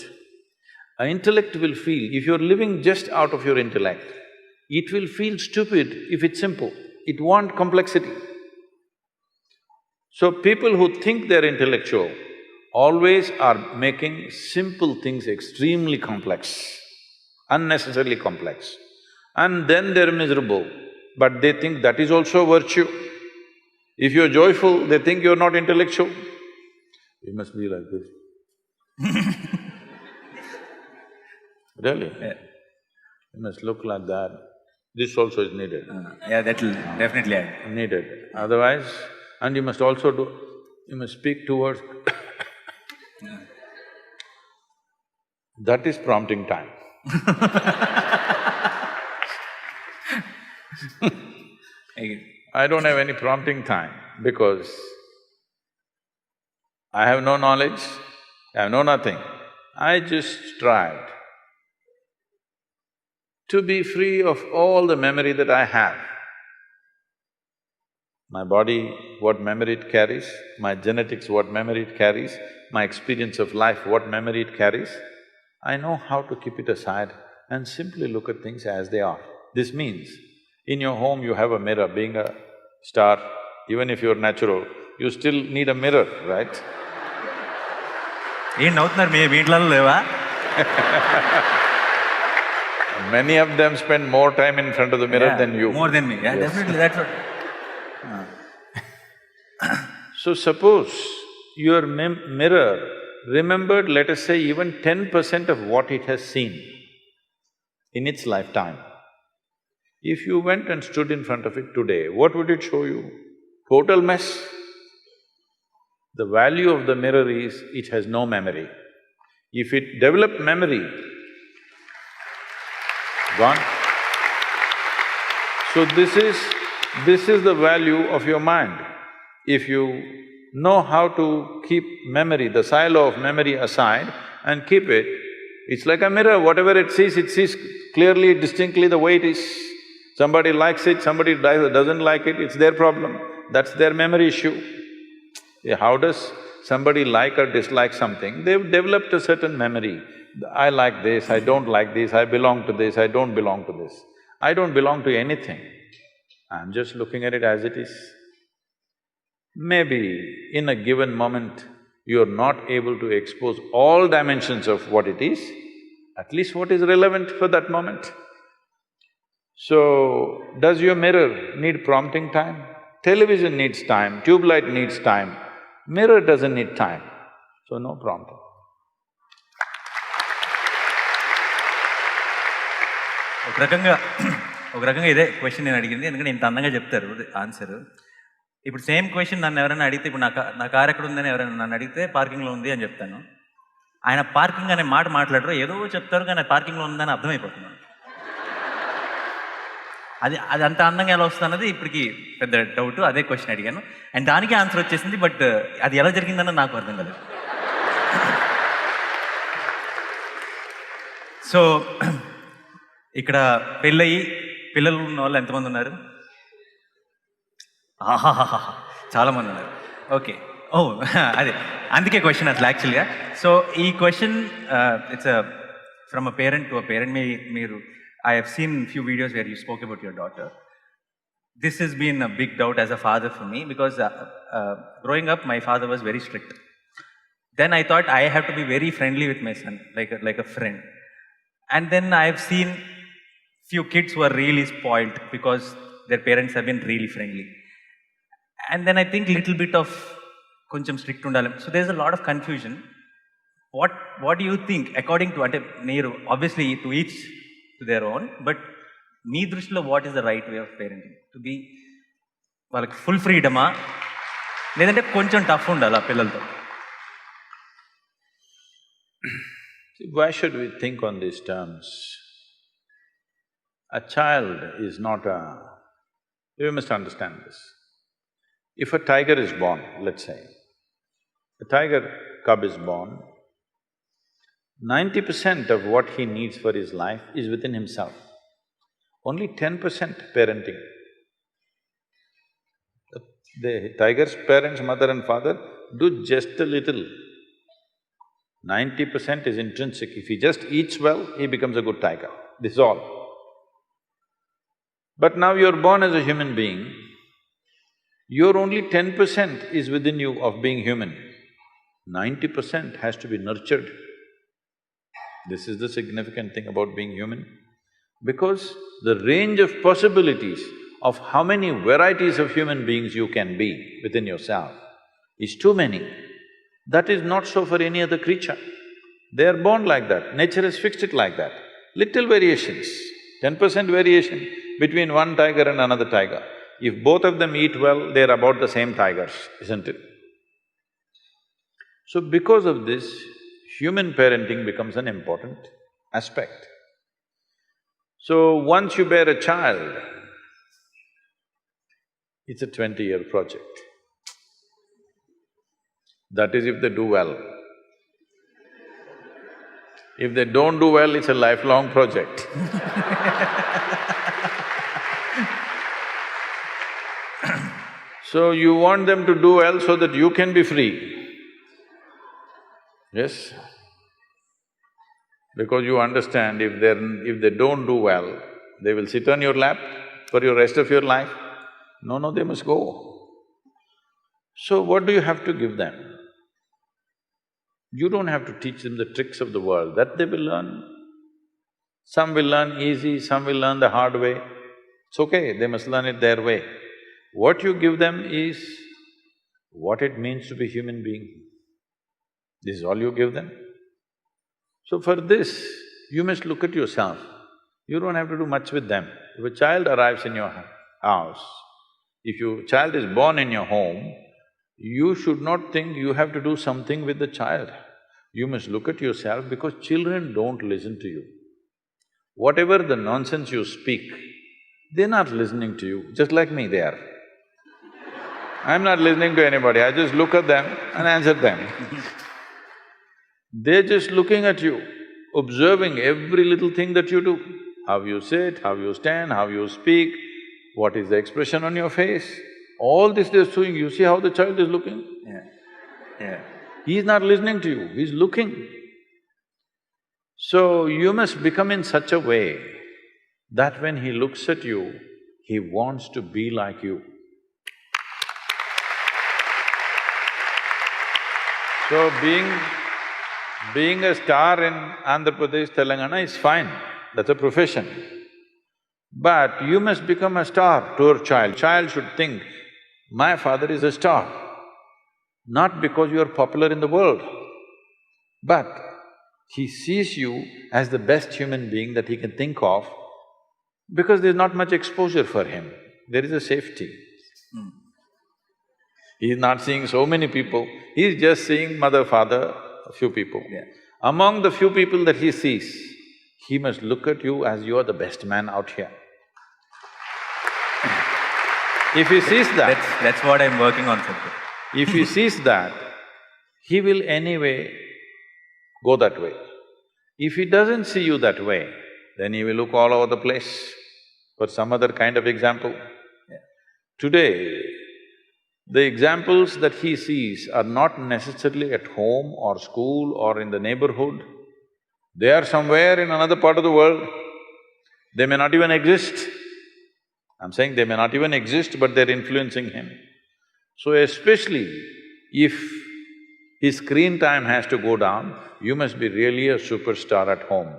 An intellect will feel, if you're living just out of your intellect, it will feel stupid if it's simple. It wants complexity. So people who think they're intellectual always are making simple things extremely complex, unnecessarily complex. And then they're miserable, but they think that is also virtue. If you're joyful, they think you're not intellectual. You must be like this. Really? Yeah. You must look like that. This also is needed. Yeah, that'll definitely add. Needed. Otherwise, and you must also you must speak towards that is prompting time. I don't have any prompting time because I have no knowledge, I have no nothing. I just tried to be free of all the memory that I have. My body, what memory it carries, my genetics, what memory it carries, my experience of life, what memory it carries, I know how to keep it aside and simply look at things as they are. This means, in your home you have a mirror, being a star, even if you're natural, you still need a mirror, right? ఏం నవ్వుతున్నారు మీ ఇంట్లో లేవా? Many of them spend more time in front of the mirror than you. More than me, yeah, Yes. definitely, that's what… So suppose your mirror remembered, let us say, even 10% of what it has seen in its lifetime. If you went and stood in front of it today, what would it show you? Total mess. The value of the mirror is, it has no memory. If it developed memory, gone. So this is the value of your mind. If you know how to keep memory, the silo of memory aside and keep it, it's like a mirror, whatever it sees clearly, distinctly the way it is. Somebody likes it, somebody doesn't like it, it's their problem, that's their memory issue. Yeah, how does somebody like or dislike something? They've developed a certain memory. I like this, I don't like this, I belong to this, I don't belong to this. I don't belong to anything, I'm just looking at it as it is. Maybe in a given moment, you're not able to expose all dimensions of what it is, at least what is relevant for that moment. So, does your mirror need prompting time? Television needs time, tube light needs time, mirror doesn't need time, so no prompting. ఒక రకంగా ఇదే question నేను అడిగింది, ఎందుకంటే ఇంత అందంగా చెప్తారు answer. ఇప్పుడు సేమ్ క్వశ్చన్ నన్ను ఎవరైనా అడిగితే, ఇప్పుడు నా కార్ ఎక్కడ ఉందని ఎవరైనా నన్ను అడిగితే పార్కింగ్లో ఉంది అని చెప్తాను. ఆయన పార్కింగ్ అనే మాట మాట్లాడరు, ఏదో చెప్తారు కానీ పార్కింగ్లో ఉందని అర్థమైపోతున్నాను. అది అంత అందంగా ఎలా వస్తుంది అన్నది ఇప్పటికి పెద్ద డౌట్. అదే క్వశ్చన్ అడిగాను అండ్ దానికి ఆన్సర్ వచ్చేసింది, బట్ అది ఎలా జరిగిందన్నది నాకు అర్థం కాలేదు. సో ఇక్కడ పెళ్ళయి పిల్లలు ఉన్న వాళ్ళు ఎంతమంది ఉన్నారు? ఆహాహా, చాలామంది ఉన్నారు. ఓకే, ఓ అదే అందుకే క్వశ్చన్ అసలు యాక్చువల్గా. సో ఈ question it's from a parent to a parent. మీరు I have seen few videos where you spoke about your daughter. This has been a big doubt as a father for me, because growing up my father was very strict. Then I thought I have to be very friendly with my son, like a friend. And then I have seen few kids who are really spoiled because their parents have been really friendly. And then I think little bit of koncham strict undalem. So there's a lot of confusion. What do you think, according to, ante neeru obviously to each to their own, but మీ దృష్టిలో what is the right way of parenting? To be వాళ్ళకి full ఫ్రీడమా, లేదంటే కొంచెం tough ఉండాలా పిల్లలతో? Why should we think on these terms? A child is not a… You must understand this. If a tiger is born, let's say, a tiger cub is born, 90% of what he needs for his life is within himself. Only 10% parenting. The tiger's parents, mother and father, do just a little. 90% is intrinsic. If he just eats well, he becomes a good tiger. This is all. But now you're born as a human being, your only 10% is within you of being human. 90% has to be nurtured. This is the significant thing about being human, because the range of possibilities of how many varieties of human beings you can be within yourself is too many. That is not so for any other creature. They are born like that, nature has fixed it like that. Little variations, 10% variation between one tiger and another tiger. If both of them eat well, they're about the same tigers, isn't it? So because of this, human parenting becomes an important aspect. So once you bear a child, it's a 20-year project. That is if they do well. If they don't do well, it's a lifelong project. So you want them to do well so that you can be free. Yes? Because you understand, if they don't do well, they will sit on your lap for your rest of your life. No, they must go. So what do you have to give them? You don't have to teach them the tricks of the world, that they will learn. Some will learn easy, some will learn the hard way. It's okay, they must learn it their way. What you give them is what it means to be human being. This is all you give them. So for this, you must look at yourself. You don't have to do much with them. If a child arrives in your house, if your child is born in your home, you should not think you have to do something with the child. You must look at yourself because children don't listen to you. Whatever the nonsense you speak, they're not listening to you, just like me they are. I'm not listening to anybody, I just look at them and answer them. They're just looking at you, observing every little thing that you do. How you sit, how you stand, how you speak, what is the expression on your face. All this they're doing, you see how the child is looking? Yeah. He's not listening to you, he's looking. So you must become in such a way that when he looks at you, he wants to be like you. So being a star in Andhra Pradesh, Telangana is fine, that's a profession. But you must become a star to your child. Child should think, my father is a star, not because you are popular in the world, but he sees you as the best human being that he can think of because there's not much exposure for him, there is a safety. He's not seeing so many people, he's just seeing mother, father, a few people. Yeah. Among the few people that he sees, he must look at you as you are the best man out here. If he sees that… That's what I'm working on, Sadhguru. If he sees that, he will anyway go that way. If he doesn't see you that way, then he will look all over the place for some other kind of example. Today, the examples that he sees are not necessarily at home or school or in the neighborhood. They are somewhere in another part of the world. They may not even exist. I'm saying they may not even exist, but they're influencing him. So especially if his screen time has to go down, you must be really a superstar at home.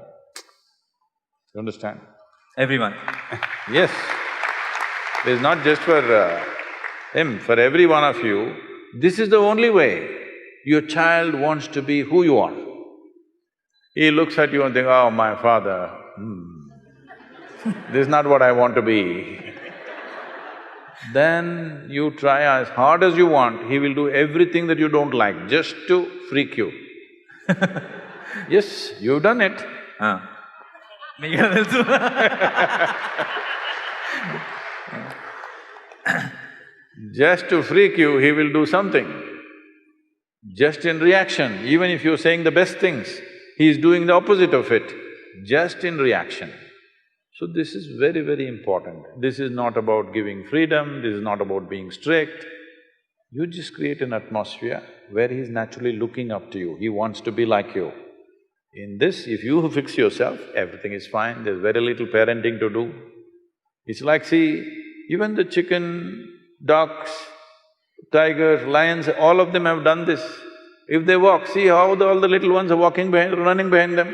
You understand? Everyone. Yes. It's not just for him, for every one of you, this is the only way your child wants to be who you are. He looks at you and thinks, oh, my father, this is not what I want to be. Then you try as hard as you want, he will do everything that you don't like just to freak you. Yes, you've done it. Just to freak you, he will do something. Just in reaction, even if you're saying the best things, he is doing the opposite of it, just in reaction. So this is very, very important. This is not about giving freedom, this is not about being strict. You just create an atmosphere where he's naturally looking up to you, he wants to be like you. In this, if you fix yourself, everything is fine, there's very little parenting to do. It's like, see, even the chicken, ducks, tigers, lions, all of them have done this. If they walk, see how all the little ones are walking behind, running behind them.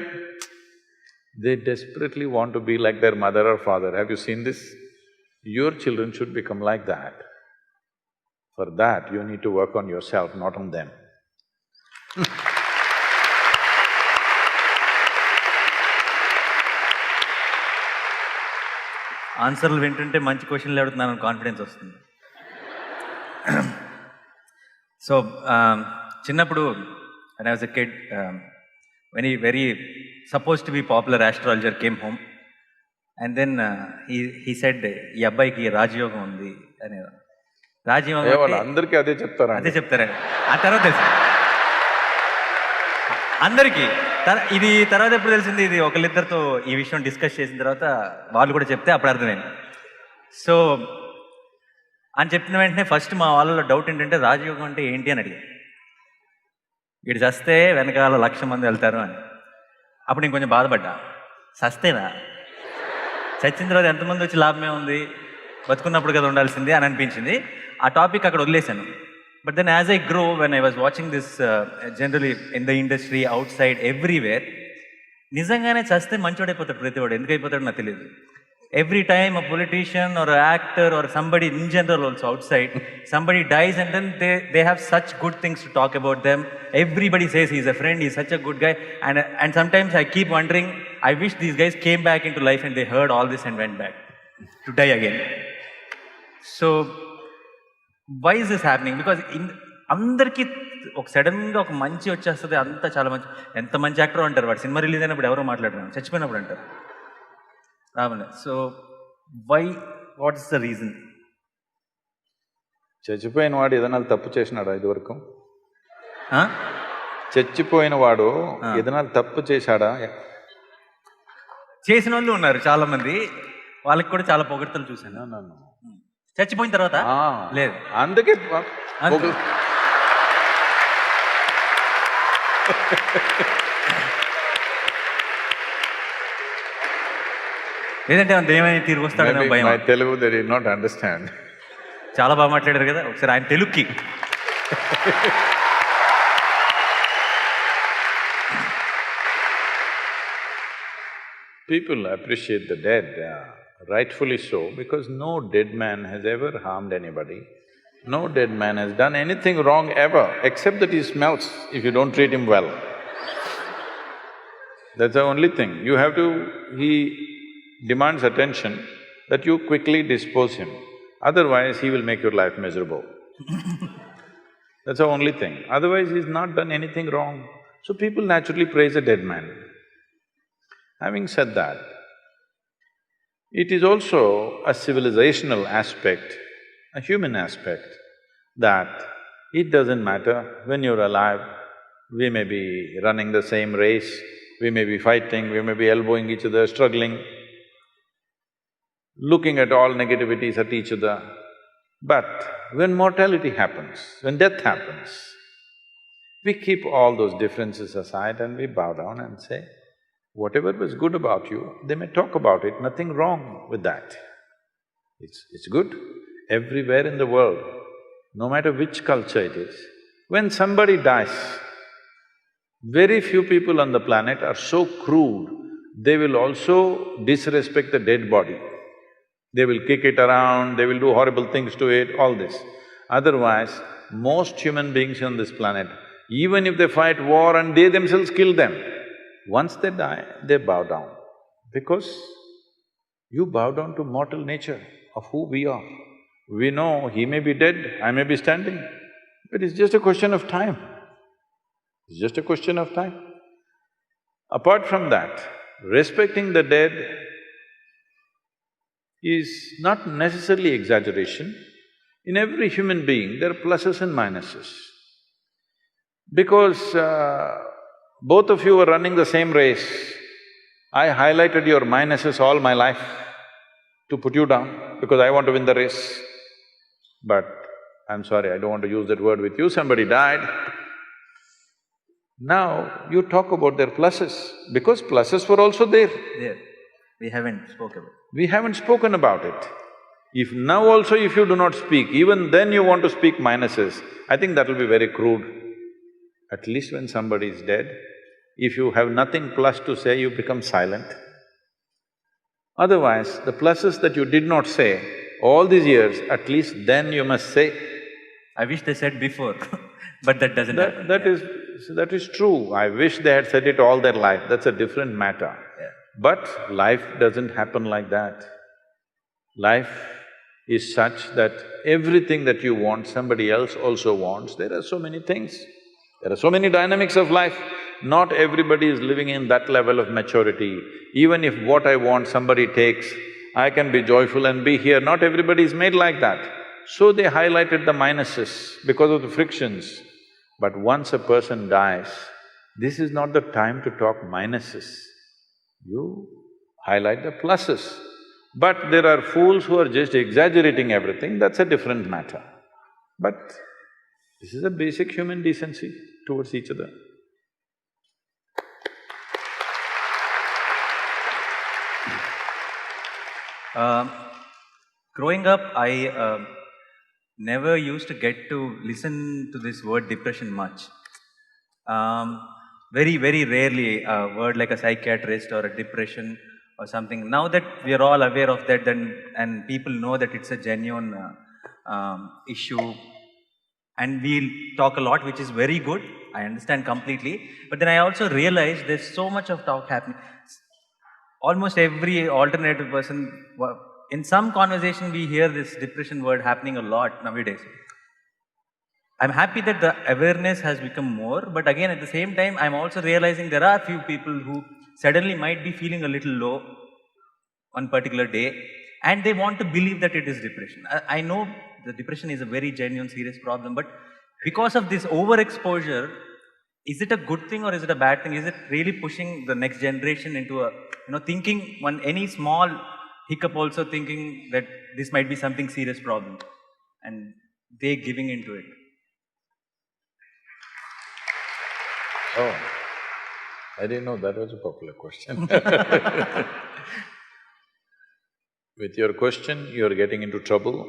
They desperately want to be like their mother or father. Have you seen this? Your children should become like that. For that, you need to work on yourself, not on them. ఆన్సర్లు వింటుంటే మంచి క్వశ్చన్లు అడుగుతున్నాను confidence వస్తుంది. So చిన్నప్పుడు when I was a kid, when he very supposed to be popular astrologer came home and then he said, ఈ అబ్బాయికి రాజయోగం ఉంది అని. రాజయోగం అందరికీ అదే చెప్తారా? అదే చెప్తారా? ఆ తర్వాత తెలుసు అందరికీ. ఇది తర్వాత ఎప్పుడు తెలిసింది, ఇది ఒకళ్ళిద్దరితో ఈ విషయం డిస్కస్ చేసిన తర్వాత వాళ్ళు కూడా చెప్తే అప్పుడు అర్థమైంది. సో అని చెప్పిన వెంటనే ఫస్ట్ మా వాళ్ళలో డౌట్ ఏంటంటే రాజయోగం అంటే ఏంటి అని అడిగారు. వీడు చస్తే వెనకాల 1,00,000 మంది వెళ్తారు అని. అప్పుడు నేను కొంచెం బాధపడ్డా, చస్తేనా, చచ్చిన తర్వాత ఎంతమంది వచ్చి లాభమే ఉంది, బతుకున్నప్పుడు కదా ఉండాల్సింది అని అనిపించింది. ఆ టాపిక్ అక్కడ వదిలేశాను. But then as I grow, when I was watching this generally in the industry, outside, everywhere, నిజంగానే చస్తే మంచోడైపోతాడు ప్రతివాడు. ఎందుకు అయిపోతాడో నాకు తెలియదు. Every time a politician or an actor or somebody in general also outside, somebody dies and then they have such good things to talk about them. Everybody says he's a friend, he's such a good guy. And sometimes I keep wondering, I wish these guys came back into life and they heard all this and went back to die again. So why is this happening? Because అందరికీ ఒక సడన్గా ఒక మంచి వచ్చేస్తుంది, అంతా చాలా మంచి. ఎంత మంచి యాక్టర్ అంటారు, వాడు సినిమా రిలీజ్ అయినప్పుడు ఎవరో మాట్లాడుతున్నాను, చచ్చిపోయినప్పుడు అంటారు Ravana. So why, what is the reason? చచ్చిపోయిన వాడు ఏదైనా తప్పు చేసినాడా ఇదివరకు? చచ్చిపోయిన వాడు ఏదైనా తప్పు చేశాడా? చేసిన వాళ్ళు ఉన్నారు చాలా మంది, వాళ్ళకి కూడా చాలా పొగడ్తలు చూశాను. చచ్చిపోయిన తర్వాత లేదు. అందుకే లేదంటే ఏమైనా తిరిగి వస్తాడని భయం. Telugu they did not understand. చాలా బాగా మాట్లాడారు కదా, ఒకసారి ఆయన తెలుగుకి. People appreciate the dead, rightfully so, because no dead man has ever harmed anybody. No dead man has done anything wrong ever, except that he smells if you don't treat him well. That's the only thing. You have to… he demands attention, that you quickly dispose him. Otherwise, he will make your life miserable. That's the only thing. Otherwise, he's not done anything wrong. So people naturally praise a dead man. Having said that, it is also a civilizational aspect, a human aspect, that it doesn't matter when you're alive, we may be running the same race, we may be fighting, we may be elbowing each other, struggling, looking at all negativities at each other. But when mortality happens, when death happens, we keep all those differences aside and we bow down and say, whatever was good about you, they may talk about it, nothing wrong with that. It's good. Everywhere in the world, no matter which culture it is, when somebody dies, very few people on the planet are so crude, they will also disrespect the dead body. They will kick it around, they will do horrible things to it, all this. Otherwise, most human beings on this planet, even if they fight war and they themselves kill them, once they die, they bow down. Because you bow down to mortal nature of who we are. We know he may be dead, I may be standing, but it's just a question of time. It's just a question of time. Apart from that, respecting the dead is not necessarily exaggeration. In every human being, there are pluses and minuses. Because both of you were running the same race, I highlighted your minuses all my life to put you down because I want to win the race. But I'm sorry, I don't want to use that word with you, somebody died. Now you talk about their pluses, because pluses were also there. There, we haven't spoken about it. We haven't spoken about it. If now also if you do not speak, even then you want to speak minuses, I think that will be very crude. At least when somebody is dead, if you have nothing plus to say, you become silent. Otherwise, the pluses that you did not say all these years, at least then you must say. I wish they said before, but that doesn't happen. That is true. I wish they had said it all their life, that's a different matter. Yeah. But life doesn't happen like that. Life is such that everything that you want, somebody else also wants. There are so many things. There are so many dynamics of life. Not everybody is living in that level of maturity. Even if what I want somebody takes, I can be joyful and be here. Not everybody is made like that. So they highlighted the minuses because of the frictions. But once a person dies, this is not the time to talk minuses. You highlight the pluses. But there are fools who are just exaggerating everything, that's a different matter. But this is a basic human decency towards each other. Growing up, never used to get to listen to this word depression much. Very, very rarely a word like a psychiatrist or a depression or something. Now that we are all aware of that, then and people know that it's a genuine issue, and we'll talk a lot, which is very good. I understand completely. But then I also realize there's so much of talk happening. Almost every alternative person, in some conversation, we hear this depression word happening a lot nowadays. I'm happy that the awareness has become more, but again, at the same time, I'm also realizing there are few people who suddenly might be feeling a little low one particular day, and they want to believe that it is depression. I know the depression is a very genuine, serious problem, but because of this overexposure, is it a good thing or is it a bad thing? Is it really pushing the next generation into a, thinking any small hiccup also thinking that this might be something serious problem, and they giving into it? Oh, I didn't know that was a popular question. With your question, you're getting into trouble.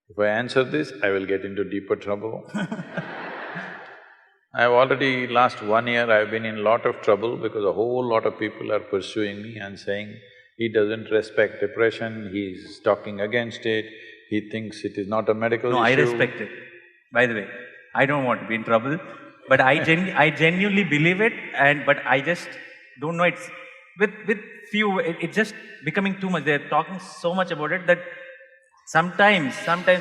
If I answer this, I will get into deeper trouble. I've already, last 1 year, I've been in lot of trouble because a whole lot of people are pursuing me and saying, he doesn't respect depression, he's talking against it, he thinks it is not a medical issue. No, I respect it. By the way, I don't want to be in trouble, but I genuinely believe it, but I just don't know, it's… with few, it's just becoming too much. They're talking so much about it that sometimes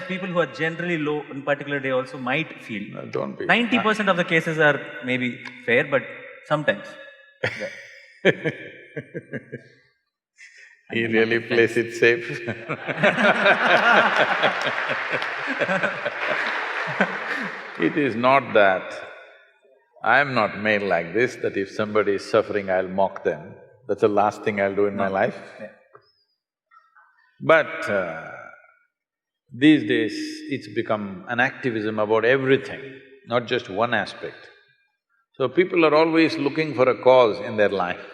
people who are generally low on a particular day also might feel. No, don't be. 90% of the cases are maybe fair, but sometimes. Yeah. He really plays it safe. It is not that. I am not made like this, that if somebody is suffering, I'll mock them. That's the last thing I'll do in my life. Yeah. But these days, it's become an activism about everything, not just one aspect. So people are always looking for a cause in their life.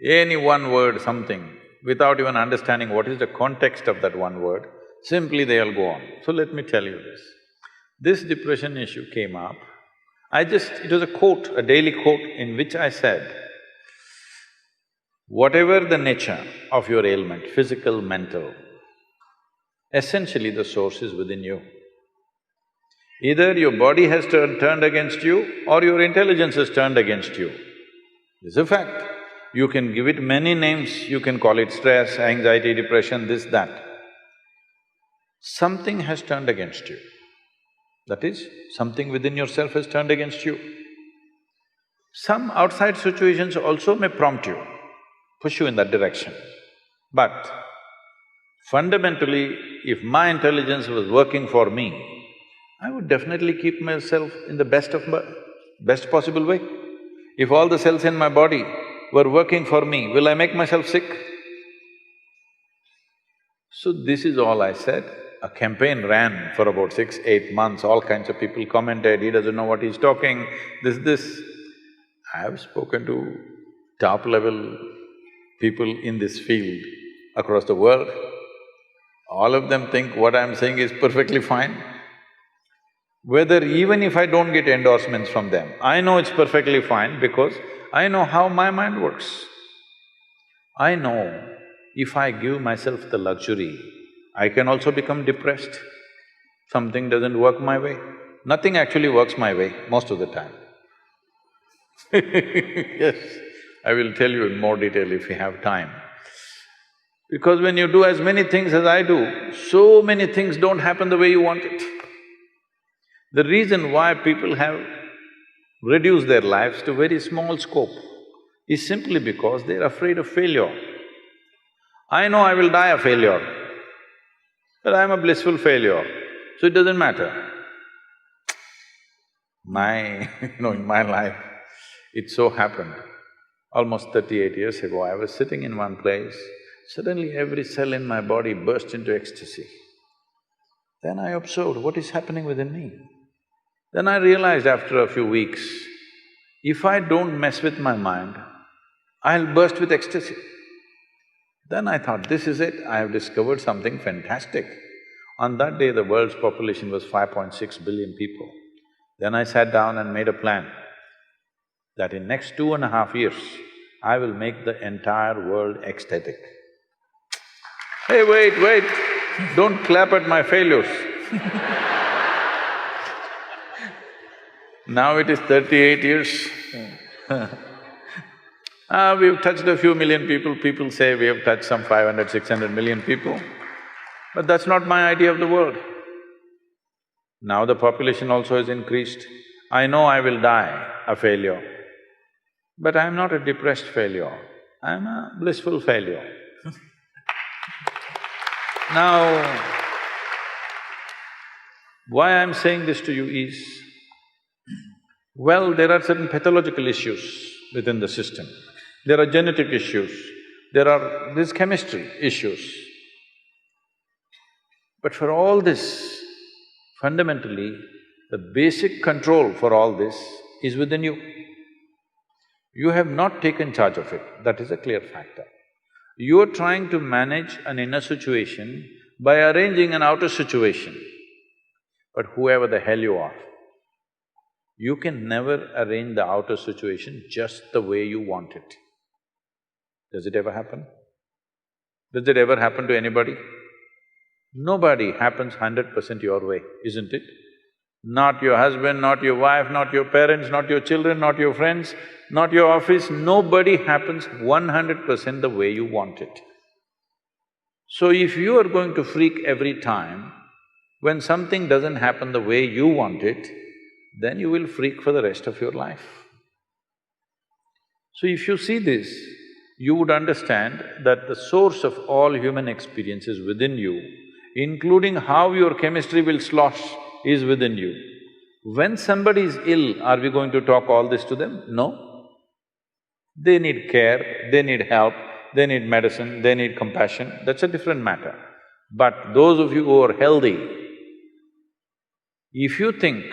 Any one word, something, without even understanding what is the context of that one word, simply they'll go on. So let me tell you this. This depression issue came up. It was a quote, a daily quote in which I said, whatever the nature of your ailment, physical, mental, essentially the source is within you. Either your body has turned against you or your intelligence has turned against you. It's a fact. You can give it many names, you can call it stress, anxiety, depression, this, that. Something has turned against you. That is, something within yourself has turned against you. Some outside situations also may prompt you, push you in that direction. But fundamentally, if my intelligence was working for me, I would definitely keep myself in the best possible way. If all the cells in my body were working for me, will I make myself sick? So this is all I said. A campaign ran for about 6-8 months, all kinds of people commented, he doesn't know what he's talking, this. I have spoken to top-level people in this field across the world. All of them think what I'm saying is perfectly fine. Whether even if I don't get endorsements from them, I know it's perfectly fine because I know how my mind works. I know if I give myself the luxury, I can also become depressed. Something doesn't work my way. Nothing actually works my way most of the time. Yes, I will tell you in more detail if we have time. Because when you do as many things as I do, so many things don't happen the way you want it. The reason why people have reduced their lives to very small scope is simply because they're afraid of failure. I know I will die a failure, but I'm a blissful failure, so it doesn't matter. In my life, it so happened, almost 38 years ago, I was sitting in one place, suddenly every cell in my body burst into ecstasy. Then I observed what is happening within me. Then I realized after a few weeks, if I don't mess with my mind, I'll burst with ecstasy. Then I thought, this is it, I have discovered something fantastic. On that day, the world's population was 5.6 billion people. Then I sat down and made a plan that in next 2.5 years, I will make the entire world ecstatic. Hey, wait, don't clap at my failures. Now it is 38 years. We've touched a few million people, people say we have touched some 500, 600 million people. But that's not my idea of the world. Now the population also has increased. I know I will die a failure, but I'm not a depressed failure, I'm a blissful failure. Now, why I'm saying this to you is, well, there are certain pathological issues within the system. There are genetic issues, there's chemistry issues. But for all this, fundamentally, the basic control for all this is within you. You have not taken charge of it, that is a clear factor. You are trying to manage an inner situation by arranging an outer situation. But whoever the hell you are, you can never arrange the outer situation just the way you want it. Does it ever happen? Does it ever happen to anybody? Nobody happens 100% your way, isn't it? Not your husband, not your wife, not your parents, not your children, not your friends, not your office, nobody happens 100% the way you want it. So if you are going to freak every time, when something doesn't happen the way you want it, then you will freak for the rest of your life. So if you see this, you would understand that the source of all human experience is within you, including how your chemistry will slosh is within you. When somebody is ill, are we going to talk all this to them? No. They need care, they need help, they need medicine, they need compassion, that's a different matter. But those of you who are healthy, if you think,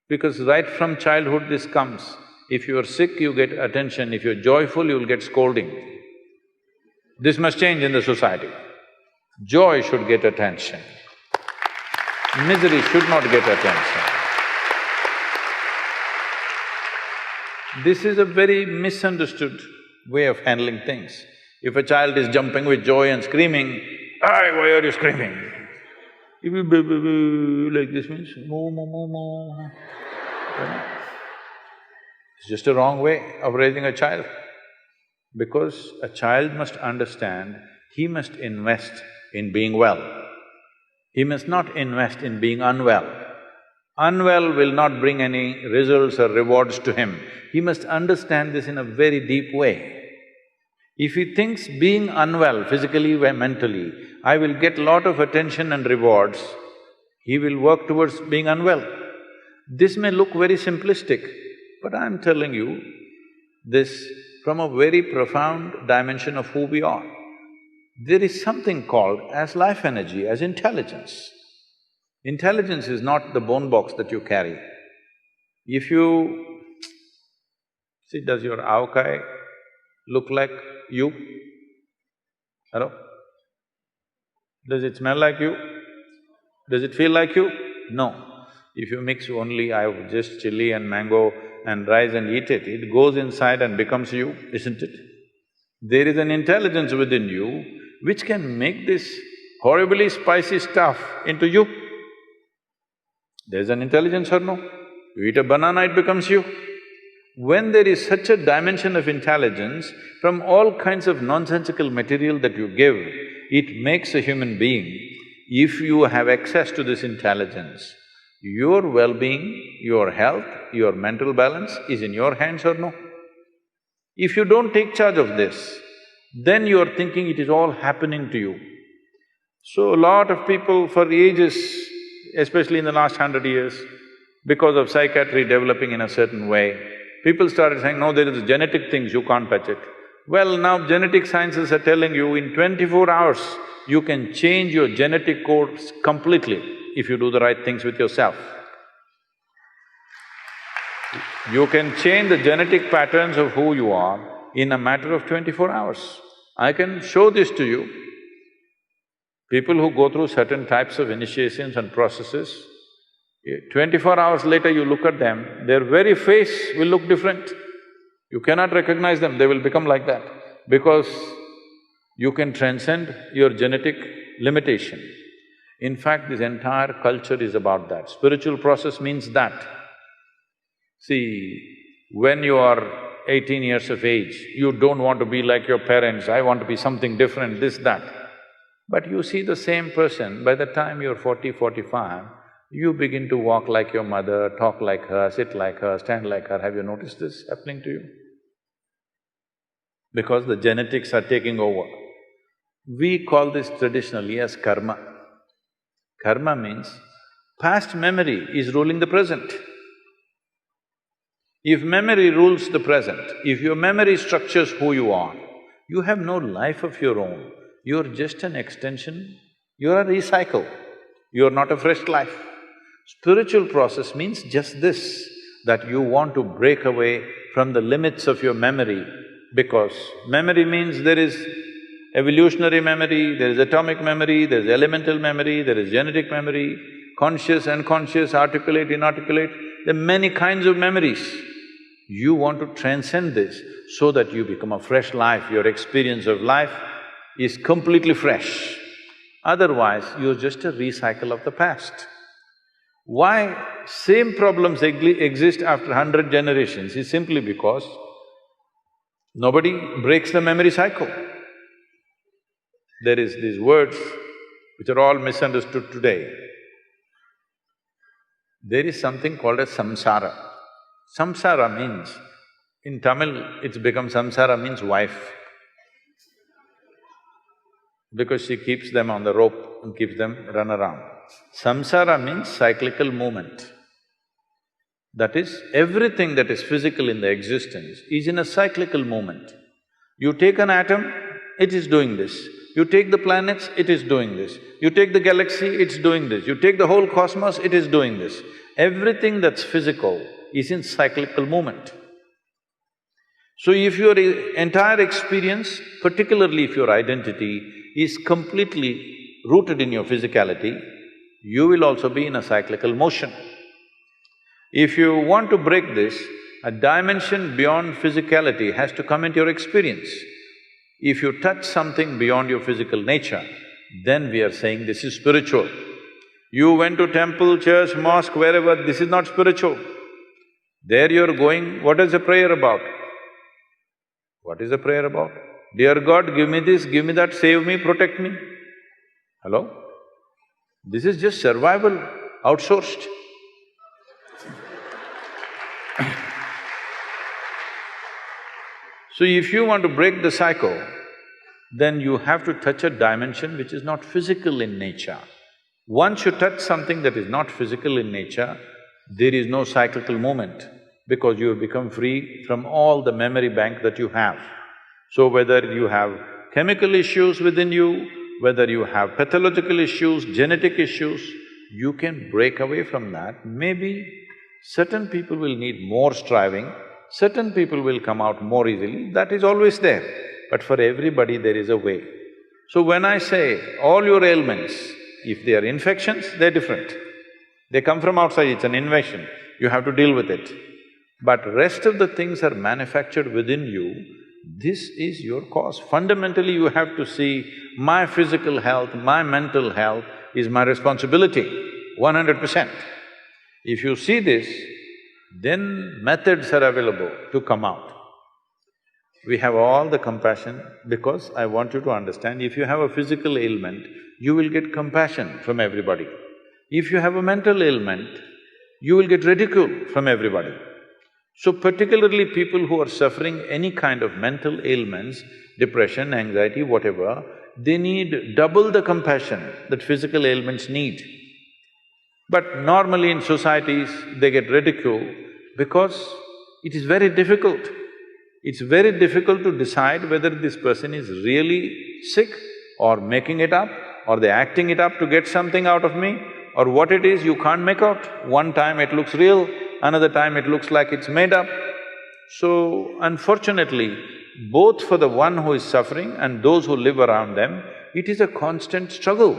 because right from childhood this comes, if you are sick, you get attention, if you're joyful, you'll get scolding. This must change in the society. Joy should get attention. Misery should not get attention. This is a very misunderstood way of handling things. If a child is jumping with joy and screaming, "Hey, why are you screaming?" If you like this means, "Moo, moo, moo, moo." It's just a wrong way of raising a child. Because a child must understand he must invest in being well. He must not invest in being unwell. Unwell will not bring any results or rewards to him. He must understand this in a very deep way. If he thinks being unwell, physically or mentally, I will get lot of attention and rewards, he will work towards being unwell. This may look very simplistic, but I'm telling you this from a very profound dimension of who we are. There is something called as life energy, as intelligence. Intelligence is not the bone box that you carry. If you… see, does your avkai look like you? Hello? Does it smell like you? Does it feel like you? No. If you mix only just chili and mango and rice and eat it, it goes inside and becomes you, isn't it? There is an intelligence within you which can make this horribly spicy stuff into you. There's an intelligence or no? You eat a banana, it becomes you. When there is such a dimension of intelligence, from all kinds of nonsensical material that you give, it makes a human being. If you have access to this intelligence, your well-being, your health, your mental balance is in your hands or no? If you don't take charge of this, then you are thinking it is all happening to you. So a lot of people for ages, especially in the last 100 years, because of psychiatry developing in a certain way, people started saying, no, there is genetic things, you can't touch it. Well, now genetic sciences are telling you in 24 hours, you can change your genetic codes completely if you do the right things with yourself. You can change the genetic patterns of who you are in a matter of 24 hours. I can show this to you. People who go through certain types of initiations and processes, 24 hours later you look at them, their very face will look different. You cannot recognize them, they will become like that. Because you can transcend your genetic limitation. In fact, this entire culture is about that. Spiritual process means that. See, when you are 18 years of age, you don't want to be like your parents, I want to be something different, this, that. But you see the same person, by the time you're 40, 45, you begin to walk like your mother, talk like her, sit like her, stand like her. Have you noticed this happening to you? Because the genetics are taking over. We call this traditionally as karma. Karma means past memory is ruling the present. If memory rules the present, if your memory structures who you are, you have no life of your own. You're just an extension, you're a recycle, you're not a fresh life. Spiritual process means just this, that you want to break away from the limits of your memory, because memory means there is evolutionary memory, there is atomic memory, there is elemental memory, there is genetic memory, conscious, unconscious, articulate, inarticulate, there are many kinds of memories. You want to transcend this so that you become a fresh life, your experience of life is completely fresh. Otherwise, you're just a recycle of the past. Why same problems exist after 100 generations is simply because nobody breaks the memory cycle. There is these words which are all misunderstood today. There is something called as samsara. Samsara means, in Tamil it's become samsara means wife, because she keeps them on the rope and keeps them run around. Samsara means cyclical movement. That is, everything that is physical in the existence is in a cyclical movement. You take an atom, it is doing this. You take the planets, it is doing this. You take the galaxy, it's doing this. You take the whole cosmos, it is doing this. Everything that's physical is in cyclical movement. So if your entire experience, particularly if your identity is completely rooted in your physicality, you will also be in a cyclical motion. If you want to break this, a dimension beyond physicality has to come into your experience. If you touch something beyond your physical nature, then we are saying this is spiritual. You went to temple, church, mosque, wherever, this is not spiritual. There you're going, what is the prayer about? What is the prayer about? Dear God, give me this, give me that, save me, protect me. Hello? This is just survival, outsourced. So if you want to break the cycle, then you have to touch a dimension which is not physical in nature. Once you touch something that is not physical in nature, there is no cyclical movement, because you have become free from all the memory bank that you have. So whether you have chemical issues within you, whether you have pathological issues, genetic issues, you can break away from that. Maybe certain people will need more striving, certain people will come out more easily, that is always there. But for everybody there is a way. So when I say all your ailments, if they are infections, they're different. They come from outside, it's an invasion, you have to deal with it. But rest of the things are manufactured within you, this is your cause. Fundamentally, you have to see, my physical health, my mental health is my responsibility, 100%. If you see this, then methods are available to come out. We have all the compassion, because I want you to understand, if you have a physical ailment, you will get compassion from everybody. If you have a mental ailment, you will get ridicule from everybody. So particularly people who are suffering any kind of mental ailments, depression, anxiety, whatever, they need double the compassion that physical ailments need. But normally in societies, they get ridiculed because it is very difficult. It's very difficult to decide whether this person is really sick or making it up, or they're acting it up to get something out of me, or what it is you can't make out. One time it looks real, another time it looks like it's made up. So, unfortunately, both for the one who is suffering and those who live around them, It is a constant struggle.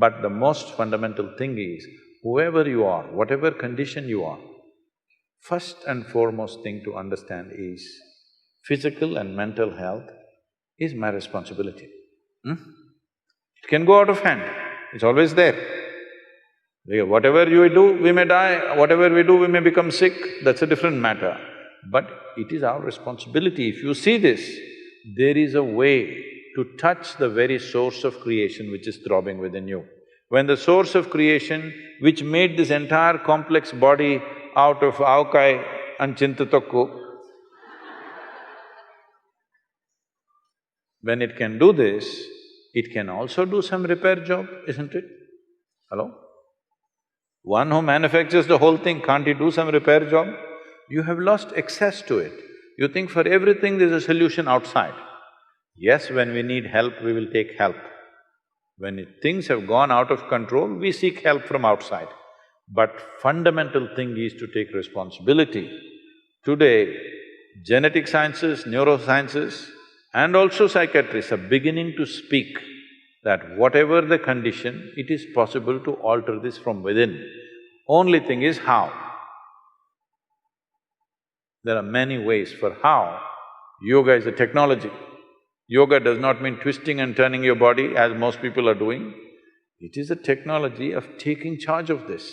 But the most fundamental thing is, whoever you are, whatever condition you are, first and foremost thing to understand is, physical and mental health is my responsibility. It can go out of hand, it's always there. Whatever you do, we may die, whatever we do, we may become sick, that's a different matter. But it is our responsibility. If you see this, there is a way to touch the very source of creation which is throbbing within you. When the source of creation, which made this entire complex body out of avkai and chintatokku, when it can do this, it can also do some repair job, isn't it? Hello? One who manufactures the whole thing, can't he do some repair job? You have lost access to it. You think for everything there's a solution outside. Yes, when we need help, we will take help. When things have gone out of control, we seek help from outside. But fundamental thing is to take responsibility. Today, genetic sciences, neurosciences and also psychiatrists are beginning to speak that whatever the condition, it is possible to alter this from within. Only thing is how. There are many ways for how. Yoga is a technology. Yoga does not mean twisting and turning your body as most people are doing. It is a technology of taking charge of this.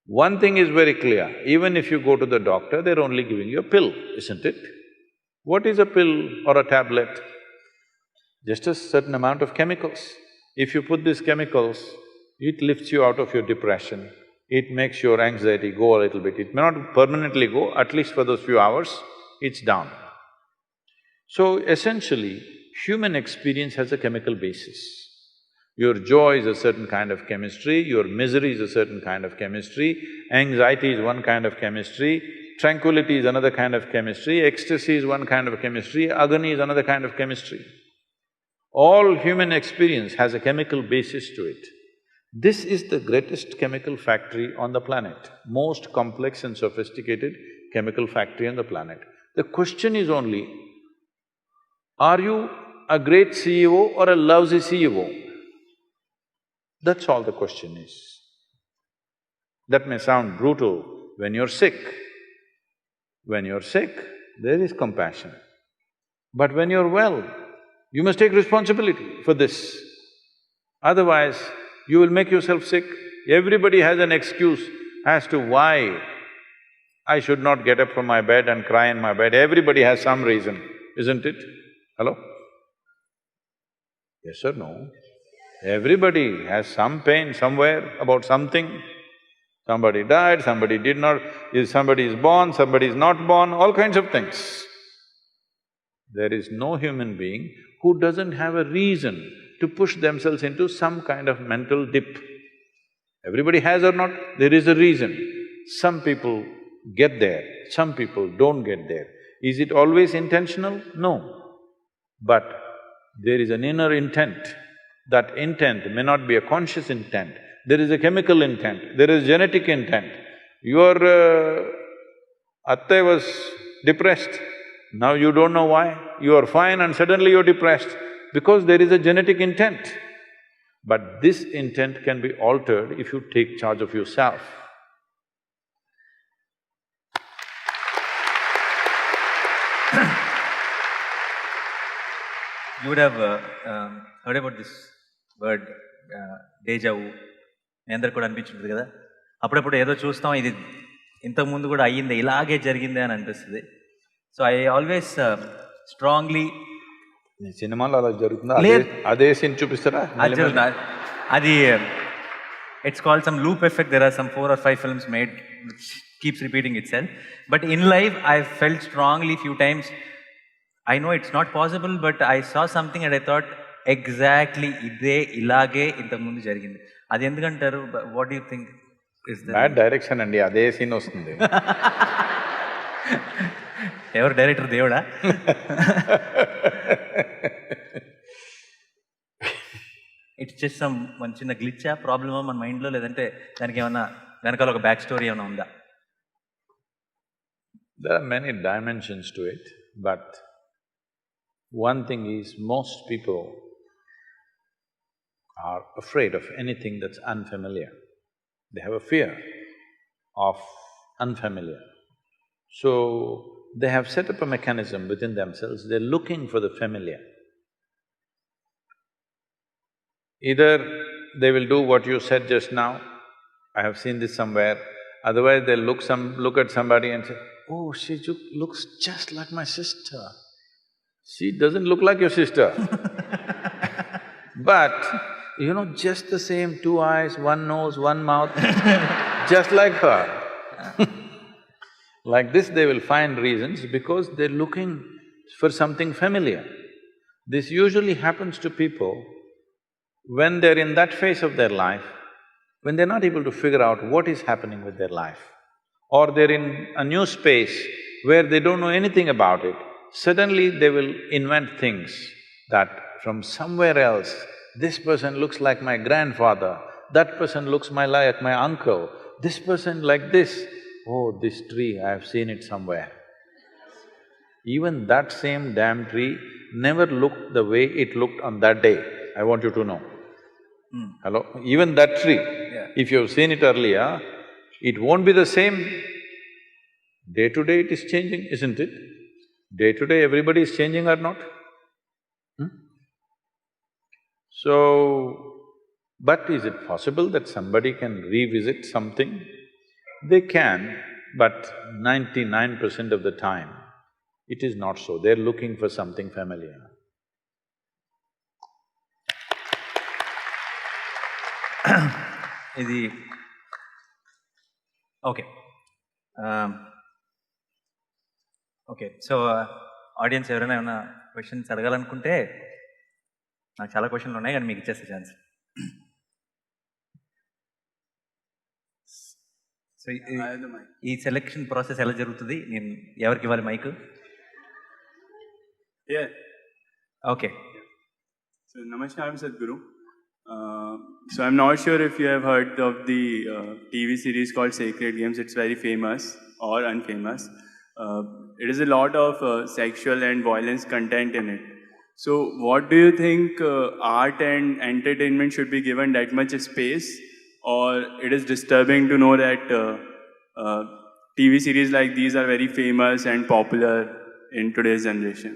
One thing is very clear, even if you go to the doctor, they're only giving you a pill, isn't it? What is a pill or a tablet? Just a certain amount of chemicals. If you put these chemicals, it lifts you out of your depression, it makes your anxiety go a little bit. It may not permanently go, at least for those few hours, it's down. So essentially, human experience has a chemical basis. Your joy is a certain kind of chemistry, your misery is a certain kind of chemistry, anxiety is one kind of chemistry, tranquility is another kind of chemistry, ecstasy is one kind of chemistry, agony is another kind of chemistry. All human experience has a chemical basis to it. This is the greatest chemical factory on the planet, most complex and sophisticated chemical factory on the planet. The question is only, are you a great CEO or a lousy CEO? That's all the question is. That may sound brutal when you're sick. When you're sick, there is compassion. But when you're well, you must take responsibility for this. Otherwise, you will make yourself sick. Everybody has an excuse as to why I should not get up from my bed and cry in my bed. Everybody has some reason, isn't it? Hello? Yes or no? Everybody has some pain somewhere about something. Somebody died, somebody did not… somebody is born, somebody is not born, all kinds of things. There is no human being who doesn't have a reason to push themselves into some kind of mental dip. Everybody has or not, there is a reason. Some people get there, some people don't get there. Is it always intentional? No. But there is an inner intent. That intent may not be a conscious intent, there is a chemical intent, there is genetic intent. Your atte was depressed, now you don't know why, you are fine and suddenly you're depressed, because there is a genetic intent. But this intent can be altered if you take charge of yourself. You would have heard about this word, deja vu. మీ అందరికి కూడా అనిపించుంటుంది కదా, అప్పుడప్పుడు ఏదో చూస్తాం, ఇది ఇంతకుముందు కూడా అయ్యిందే, ఇలాగే జరిగిందే అని అనిపిస్తుంది. సో ఐ ఆల్వేస్ స్ట్రాంగ్లీ… సినిమాలో అలా జరుగుతుందా? అదే సీన్ చూపిస్తారా? అది it's called some loop effect. There are some 4 or 5 films made which keeps repeating itself. But in life I felt strongly few times, I know it's not possible, but I saw something and I thought, exactly ఇదే ఇలాగే ఇంతకుముందు జరిగింది. అది ఎందుకంటారు? What you think is the… bad direction అండి, అదే scene వస్తుంది. ఎవరు డైరెక్టర్? దేవుడా? ఇట్స్ జస్ట్ సమ్ మన చిన్న గ్లిచ్చా, ప్రాబ్లమా మన మైండ్లో, లేదంటే దానికి ఏమన్నా వెనకాల ఒక బ్యాక్ స్టోరీ ఏమైనా ఉందా? There are many dimensions to it, but One thing is, most people are afraid of anything that's unfamiliar. They have a fear of unfamiliar. So, they have set up a mechanism within themselves, they're looking for the familiar. Either they will do what you said just now, I have seen this somewhere, otherwise they'll look at somebody and say, oh, she looks just like my sister. She doesn't look like your sister. But, just the same, two eyes, one nose, one mouth, just like her. Like this they will find reasons because they're looking for something familiar. This usually happens to people when they're in that phase of their life, when they're not able to figure out what is happening with their life, or they're in a new space where they don't know anything about it, suddenly they will invent things that from somewhere else, this person looks like my grandfather, that person looks like my uncle, this person like this. Oh, this tree, I have seen it somewhere. Even that same damn tree never looked the way it looked on that day, I want you to know. Hello? Even that tree, if you've seen it earlier, it won't be the same. Day to day it is changing, isn't it? Day to day everybody is changing or not? So, but is it possible that somebody can revisit something? They can, but 99% of the time, it is not so. They're looking for something familiar. Okay. Okay so audience ఎవరైనా ఏమైనా questions అడగాలనుకుంటే నాకు చాలా క్వశ్చన్లు ఉన్నాయి కానీ మీకు ఇచ్చేస్తే chance. So ఈ సెలెక్షన్ ప్రాసెస్ ఎలా జరుగుతుంది? నేను ఎవరికి ఇవ్వాలి mic? Okay. So Namaskar, I'm Sadhguru. So I'm not sure if you have heard of the TV series called Sacred Games. It's very famous or unfamous. It is a lot of sexual and violence content in it. So what do you think art and entertainment should be given that much space, or it is disturbing to know that TV series like these are very famous and popular in today's generation?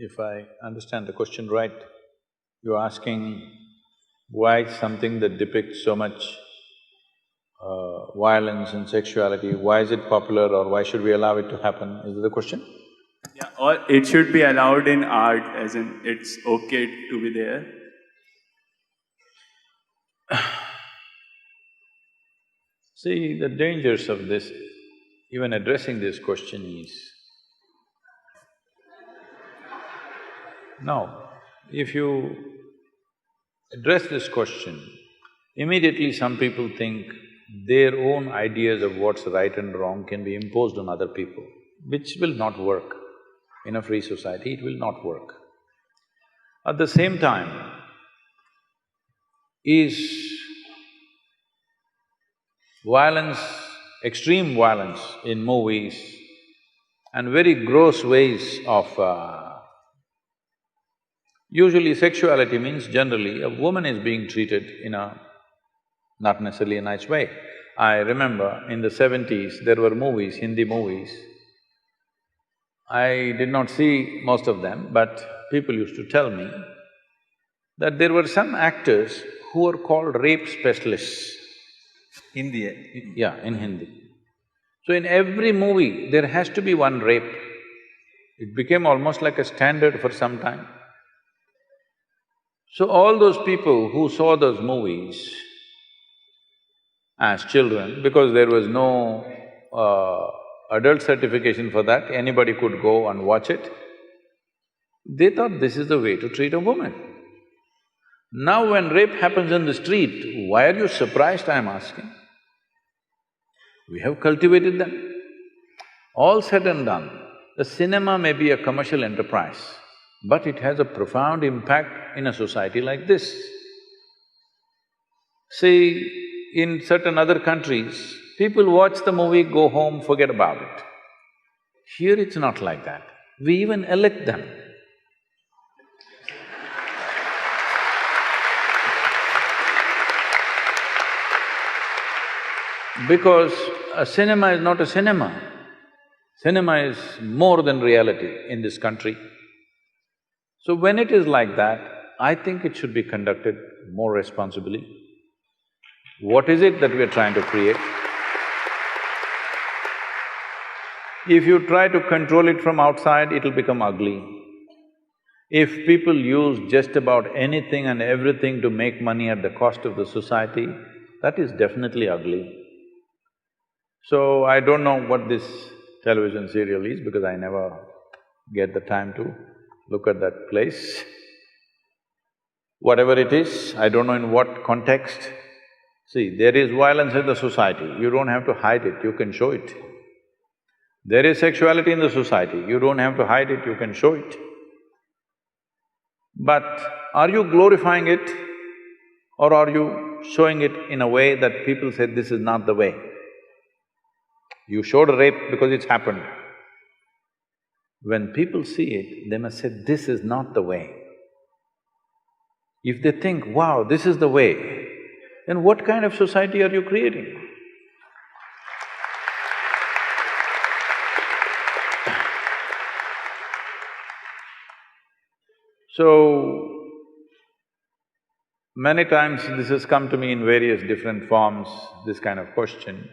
If I understand the question right, you're asking why something that depicts so much violence and sexuality, why is it popular or why should we allow it to happen? Is that the question? Yeah, or it should be allowed in art, as in it's okay to be there. See, the dangers of this, even addressing this question is, now, if you address this question, immediately some people think their own ideas of what's right and wrong can be imposed on other people, which will not work. In a free society, it will not work. At the same time, is violence, extreme violence in movies and very gross ways of… Usually sexuality means generally a woman is being treated in a not necessarily a nice way. I remember in the 70s, there were movies, Hindi movies. I did not see most of them, but people used to tell me that there were some actors who were called rape specialists. Hindi? Yeah, in Hindi. So in every movie, there has to be one rape. It became almost like a standard for some time. So all those people who saw those movies as children, because there was no adult certification for that, anybody could go and watch it, they thought this is the way to treat a woman. Now when rape happens in the street, why are you surprised, I'm asking? We have cultivated them. All said and done, the cinema may be a commercial enterprise, but it has a profound impact in a society like this. See, in certain other countries, People watch the movie, go home, forget about it. Here it's not like that. We even elect them. Because a cinema is not a cinema. Cinema is more than reality in this country. So when it is like that, I think it should be conducted more responsibly. What is it that we are trying to create? If you try to control it from outside, it'll become ugly. If people use just about anything and everything to make money at the cost of the society, that is definitely ugly. So, I don't know what this television serial is because I never get the time to look at that place. Whatever it is, I don't know in what context. See, there is violence in the society, you don't have to hide it, you can show it. There is sexuality in the society, you don't have to hide it, you can show it. But are you glorifying it or are you showing it in a way that people say, this is not the way? You showed a rape because it's happened. When people see it, they must say, this is not the way. If they think, wow, this is the way, then what kind of society are you creating? So, many times this has come to me in various different forms, this kind of question.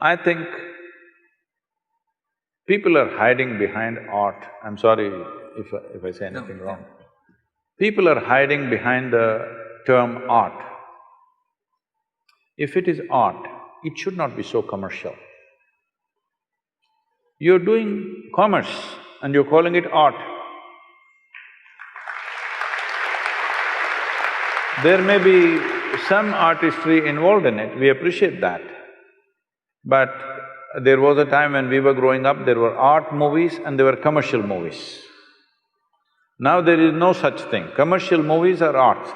I think people are hiding behind art. I'm sorry if I say anything wrong. People are hiding behind the term art. If it is art, it should not be so commercial. You're doing commerce and you're calling it art. There may be some artistry involved in it, we appreciate that. But there was a time when we were growing up, there were art movies and there were commercial movies. Now there is no such thing, commercial movies are art.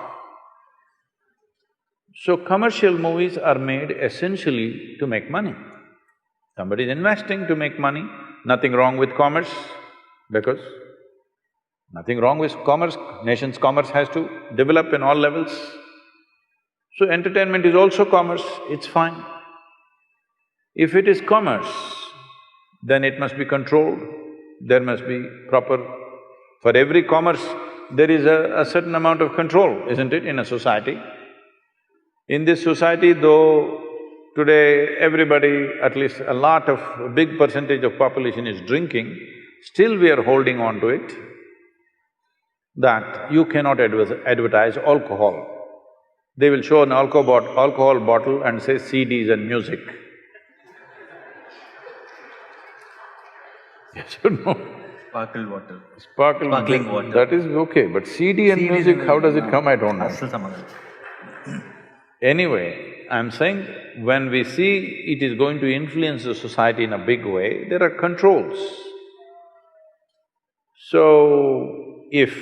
So commercial movies are made essentially to make money. Somebody is investing to make money, nothing wrong with commerce, because nothing wrong with commerce, nation's commerce has to develop in all levels. So entertainment is also commerce, it's fine. If it is commerce, then it must be controlled, there must be proper… For every commerce, there is a certain amount of control, isn't it, in a society? In this society, though today everybody, at least a big percentage of population is drinking, still we are holding on to it that you cannot advertise alcohol. They will show an alcohol bottle and say CDs and music. Yes or no? Sparkle water. Sparkling water. That is okay, but CD and music, how does it come, I don't know. Anyway, I'm saying when we see it is going to influence the society in a big way, there are controls. So, if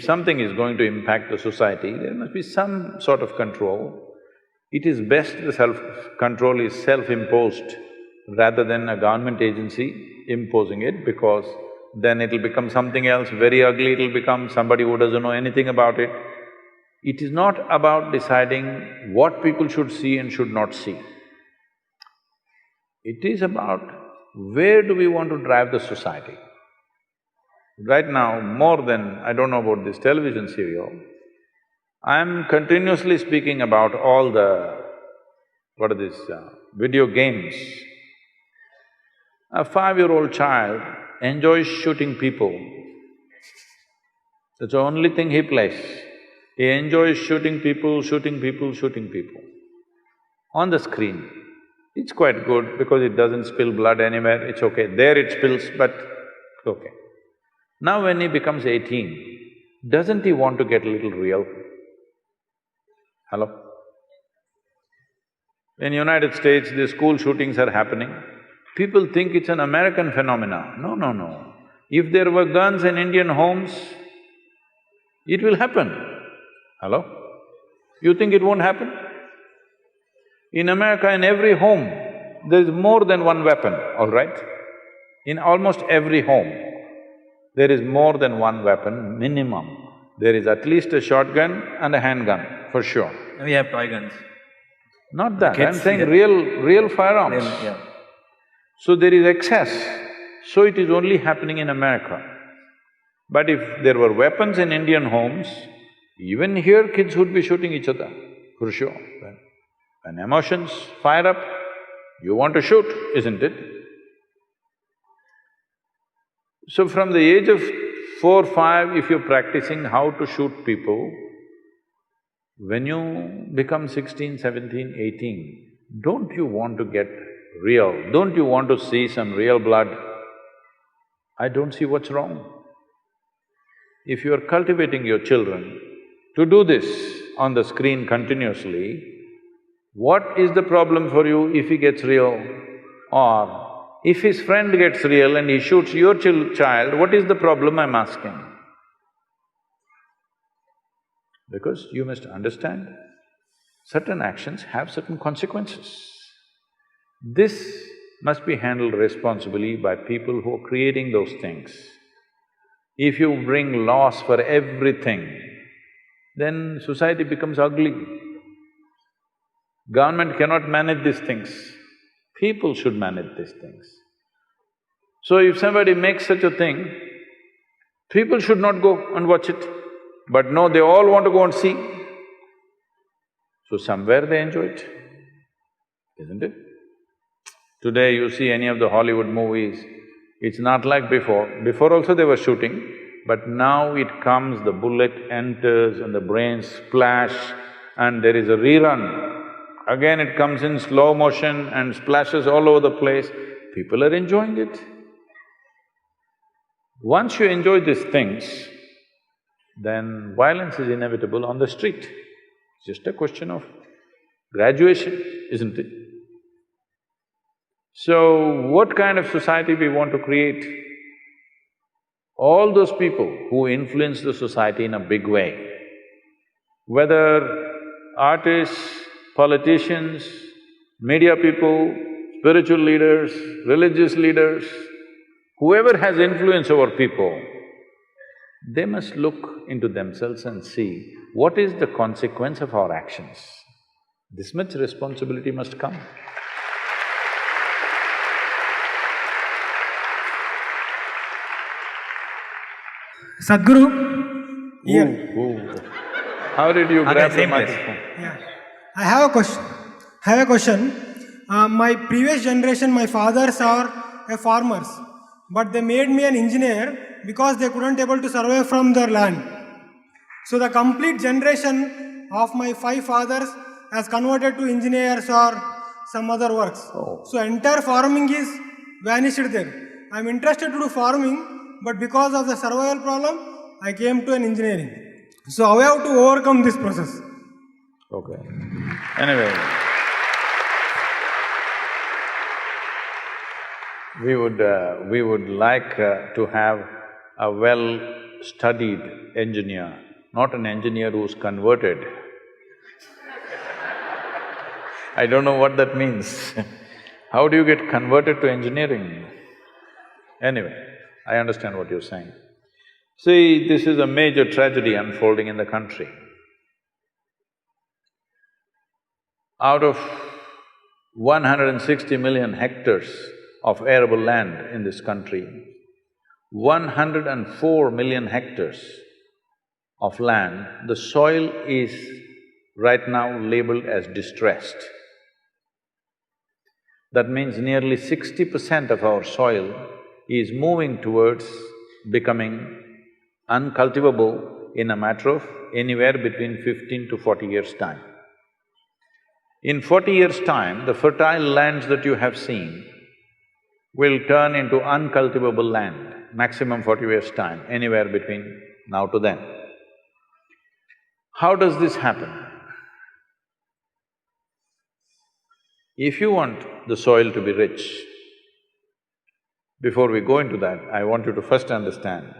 something is going to impact the society, there must be some sort of control. It is best the self-control is self-imposed rather than a government agency imposing it, because then it'll become something else very ugly, it'll become somebody who doesn't know anything about it. It is not about deciding what people should see and should not see. It is about where do we want to drive the society. Right now, more than… I don't know about this television serial, I'm continuously speaking about all the… what are these… video games. A 5-year-old child enjoys shooting people. That's the only thing he plays. He enjoys shooting people on the screen. It's quite good because it doesn't spill blood anywhere, it's okay. There it spills, but it's okay. Now when he becomes 18, doesn't he want to get a little real? Hello? In United States, the school shootings are happening. People think it's an American phenomena. No, no, no. If there were guns in Indian homes, it will happen. Hello? You think it won't happen? In America, in every home, there is more than one weapon, all right? In almost every home, there is more than one weapon, minimum. There is at least a shotgun and a handgun, for sure. We have toy guns. Not that, kids, I'm saying yeah. real firearms. Yeah. So there is excess, so it is only happening in America. But if there were weapons in Indian homes, even here kids would be shooting each other, for sure. When emotions fire up, you want to shoot, isn't it? So from the age of 4, 5, if you're practicing how to shoot people, when you become 16, 17, 18, don't you want to get real? Don't you want to see some real blood? I don't see what's wrong. If you are cultivating your children to do this on the screen continuously, what is the problem for you if he gets real? Or if his friend gets real and he shoots your child, what is the problem, I'm asking? Because you must understand, certain actions have certain consequences. This must be handled responsibly by people who are creating those things. If you bring laws for everything, then society becomes ugly. Government cannot manage these things, people should manage these things. So if somebody makes such a thing, people should not go and watch it. But no, they all want to go and see. So somewhere they enjoy it, isn't it? Today you see any of the Hollywood movies, it's not like before. Before also they were shooting, but now it comes, the bullet enters and the brains splash and there is a rerun. Again it comes in slow motion and splashes all over the place. People are enjoying it. Once you enjoy these things, then violence is inevitable on the street. It's just a question of graduation, isn't it? So, what kind of society we want to create? All those people who influence the society in a big way, whether artists, politicians, media people, spiritual leaders, religious leaders, whoever has influence over people, they must look into themselves and see what is the consequence of our actions. This much responsibility must come. Sadhguru, here. Ooh. How did you grab the same place. microphone? Yeah. I have a question. My previous generation, my fathers are farmers, but they made me an engineer because they couldn't able to survive from their land. So the complete generation of my 5 fathers has converted to engineers or some other works. Oh. So entire farming is vanished there. I am interested to do farming, but because of the survival problem, I came to an engineering. So how I have to overcome this process? Okay. Anyway, we would like to have a well-studied engineer, not an engineer who's converted. I don't know what that means. How do you get converted to engineering? Anyway, I understand what you're saying. See, this is a major tragedy unfolding in the country. Out of 160 million hectares of arable land in this country, 104 million hectares of land, the soil is right now labeled as distressed. That means nearly 60% of our soil is moving towards becoming uncultivable in a matter of anywhere between 15 to 40 years' time. In 40 years' time, the fertile lands that you have seen will turn into uncultivable land, maximum 40 years' time, anywhere between now to then. How does this happen? If you want the soil to be rich, before we go into that, I want you to first understand,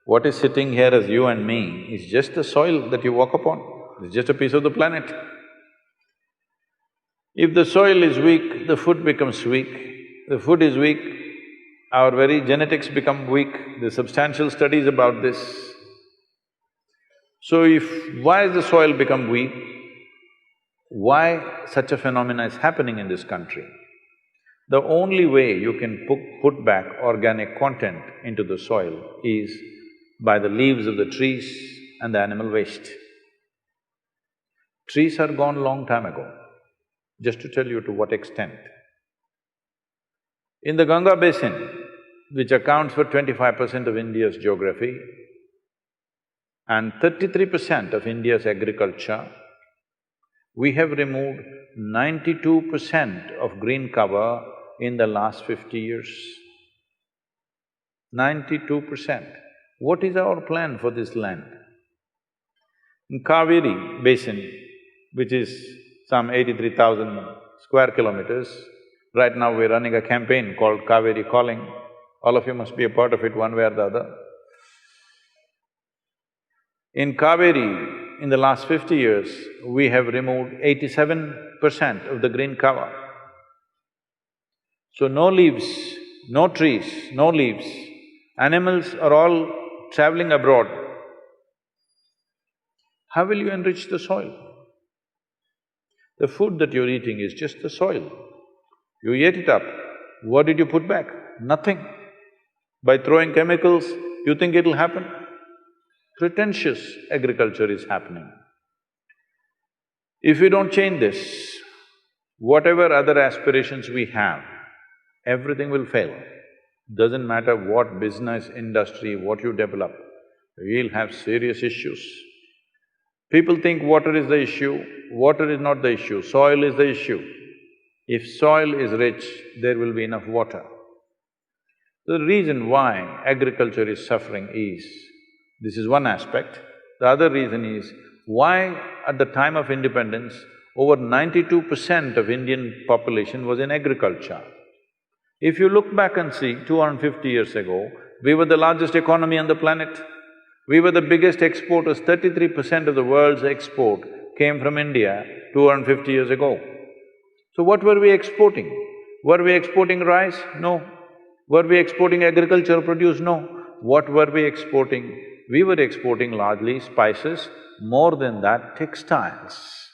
what is sitting here as you and me is just the soil that you walk upon, it's just a piece of the planet. If the soil is weak, the food becomes weak. The food is weak, our very genetics become weak. There's substantial studies about this. So why has the soil become weak? Why such a phenomena is happening in this country? The only way you can put back organic content into the soil is by the leaves of the trees and the animal waste. Trees are gone long time ago, just to tell you to what extent. In the Ganga basin, which accounts for 25% of India's geography and 33% of India's agriculture, we have removed 92% of green cover in the last 50 years. 92%. What is our plan for this land? In Kaveri basin, which is some 83,000 square kilometers, right now we're running a campaign called Kaveri Calling. All of you must be a part of it one way or the other. In Kaveri, in the last 50 years, we have removed 87% of the green cover. So no leaves, no trees, no leaves. Animals are all traveling abroad. How will you enrich the soil? The food that you're eating is just the soil. You ate it up. What did you put back? Nothing. By throwing chemicals, you think it'll happen? Pretentious agriculture is happening. If we don't change this, whatever other aspirations we have, everything will fail. Doesn't matter what business, industry, what you develop, we'll have serious issues. People think water is the issue, water is not the issue, soil is the issue. If soil is rich, there will be enough water. The reason why agriculture is suffering is, this is one aspect. The other reason is, why at the time of independence, over 92% of Indian population was in agriculture. If you look back and see, 250 years ago, we were the largest economy on the planet. We were the biggest exporters, 33% of the world's export came from India 250 years ago. So what were we exporting? Were we exporting rice? No. Were we exporting agricultural produce? No. What were we exporting? We were exporting largely spices, more than that, textiles.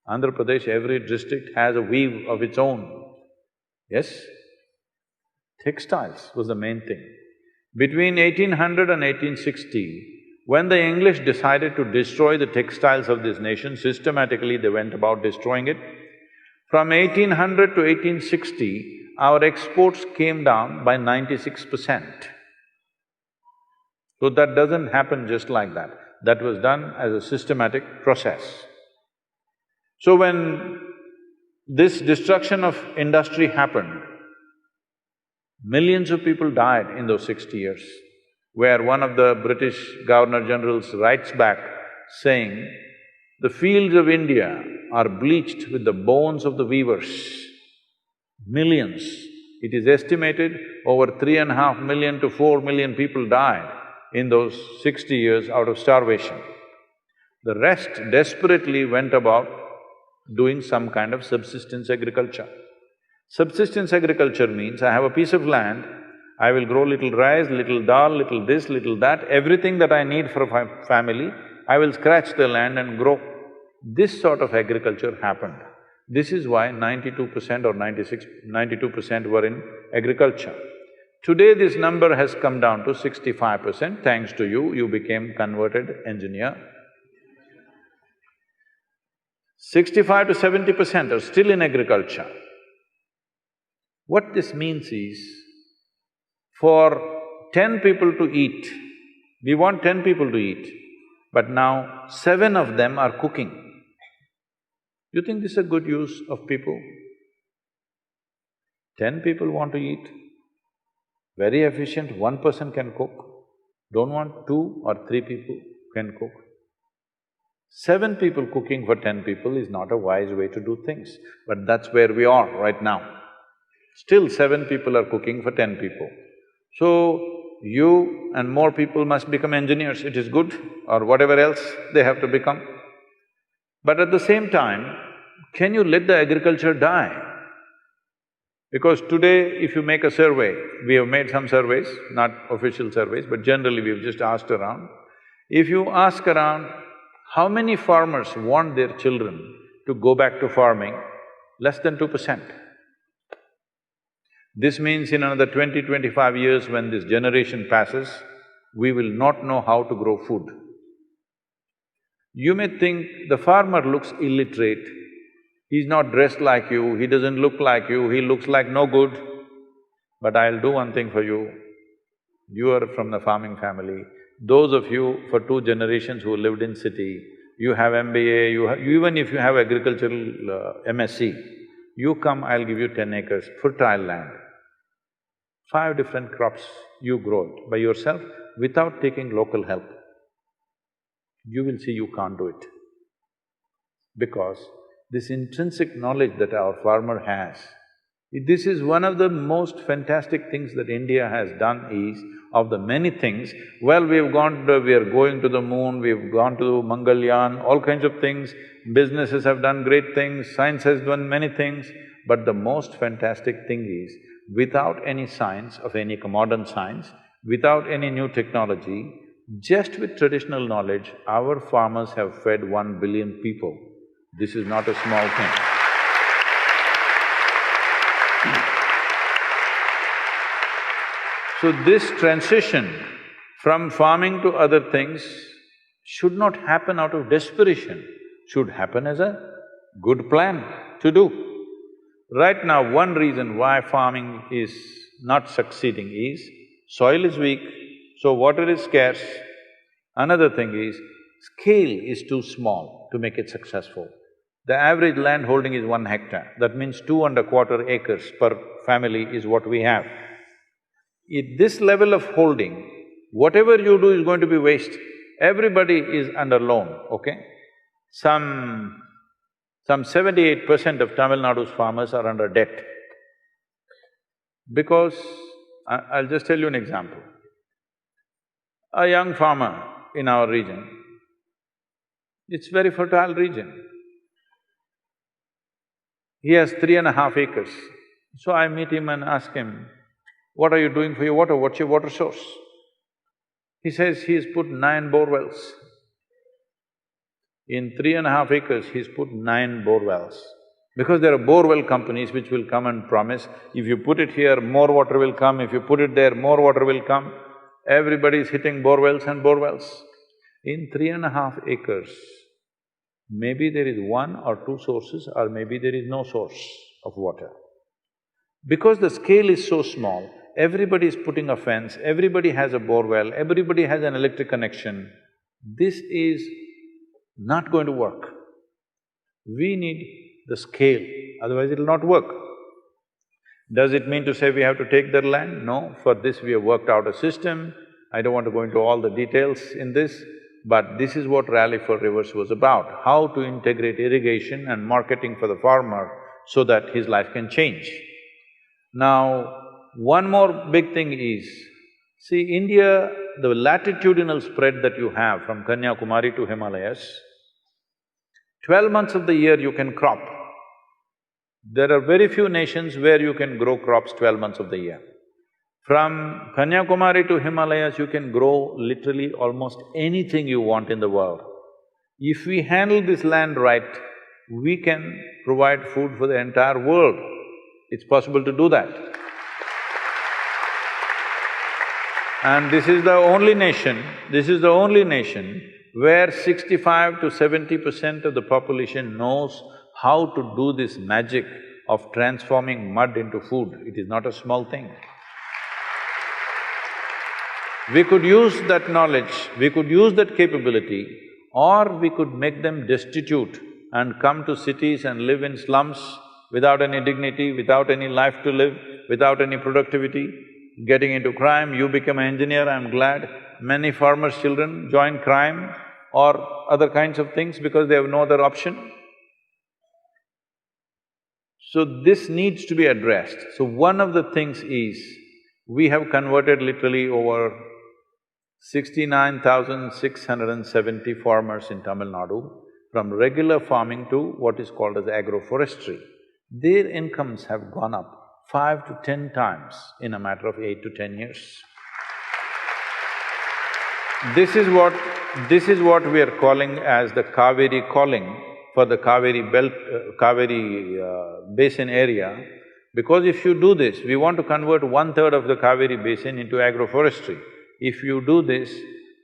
Andhra Pradesh, every district has a weave of its own. Yes? Textiles was the main thing. Between 1800 and 1860, when the English decided to destroy the textiles of this nation, systematically they went about destroying it. From 1800 to 1860, our exports came down by 96%. So that doesn't happen just like that. That was done as a systematic process. So when this destruction of industry happened, millions of people died in those 60 years, where one of the British Governor-Generals writes back saying, "The fields of India are bleached with the bones of the weavers." Millions. It is estimated over 3.5 million to 4 million people died in those 60 years out of starvation. The rest desperately went about doing some kind of subsistence agriculture. Subsistence agriculture means, I have a piece of land, I will grow little rice, little dal, little this, little that, everything that I need for a family, I will scratch the land and grow. This sort of agriculture happened. This is why 92% or 92% were in agriculture. Today this number has come down to 65%, thanks to you, you became converted engineer. 65 to 70% are still in agriculture. What this means is, for 10 people to eat, we want 10 people to eat, but now 7 of them are cooking. You think this is a good use of people? 10 people want to eat, very efficient, 1 person can cook. Don't want 2 or 3 people can cook. 7 people cooking for 10 people is not a wise way to do things, but that's where we are right now. Still 7 people are cooking for 10 people. So, you and more people must become engineers, it is good, or whatever else they have to become. But at the same time, can you let the agriculture die? Because today, if you make a survey, we have made some surveys, not official surveys, but generally we've just asked around. If you ask around, how many farmers want their children to go back to farming? Less than 2%. This means in another 20-25 years, when this generation passes, we will not know how to grow food. You may think the farmer looks illiterate, he's not dressed like you, he doesn't look like you, he looks like no good. But I'll do one thing for you. You are from the farming family. Those of you for 2 generations who lived in city, you have MBA, even if you have agricultural MSc, you come, I'll give you 10 acres, fertile land. 5 different crops, you grow it by yourself without taking local help. You will see you can't do it. Because this intrinsic knowledge that our farmer has, this is one of the most fantastic things that India has done is, of the many things, well, we are going to the moon, we've gone to Mangalyaan, all kinds of things, businesses have done great things, science has done many things, but the most fantastic thing is, without any science of any modern science, without any new technology, just with traditional knowledge, our farmers have fed 1 billion people. This is not a small thing. So this transition from farming to other things should not happen out of desperation, should happen as a good plan to do. Right now, one reason why farming is not succeeding is, soil is weak, so water is scarce. Another thing is, scale is too small to make it successful. The average land holding is 1 hectare, that means 2¼ acres per family is what we have. At this level of holding, whatever you do is going to be waste. Everybody is under loan, okay? Some 78% of Tamil Nadu's farmers are under debt. Because, I'll just tell you an example. A young farmer in our region, it's very fertile region. He has 3.5 acres. So I meet him and ask him, what are you doing for your water? What's your water source? He says he's put 9 bore wells. In 3.5 acres, he's put 9 bore wells. Because there are bore well companies which will come and promise, if you put it here, more water will come, if you put it there, more water will come. Everybody is hitting bore wells and bore wells. In 3.5 acres, maybe there is 1 or 2 sources or maybe there is no source of water. Because the scale is so small, everybody is putting a fence, everybody has a bore well, everybody has an electric connection. This is not going to work. We need the scale, otherwise it'll not work. Does it mean to say we have to take their land? No, for this we have worked out a system. I don't want to go into all the details in this, but this is what Rally for Rivers was about, how to integrate irrigation and marketing for the farmer so that his life can change. Now, one more big thing is, see, India, the latitudinal spread that you have from Kanyakumari to Himalayas, 12 months of the year you can crop. There are very few nations where you can grow crops 12 months of the year. From Kanyakumari to Himalayas, you can grow literally almost anything you want in the world. If we handle this land right, we can provide food for the entire world. It's possible to do that. And this is the only nation where 65 to 70% of the population knows how to do this magic of transforming mud into food. It is not a small thing. We could use that knowledge, we could use that capability, or we could make them destitute and come to cities and live in slums without any dignity, without any life to live, without any productivity, getting into crime. You become an engineer, I'm glad. Many farmers' children join crime or other kinds of things because they have no other option. So this needs to be addressed. So one of the things is, we have converted literally over 69,670 farmers in Tamil Nadu from regular farming to what is called as agroforestry. Their incomes have gone up 5 to 10 times in a matter of 8 to 10 years. This is what we are calling as the Kaveri calling for the Kaveri belt… basin area. Because if you do this, we want to convert 1/3 of the Kaveri basin into agroforestry. If you do this,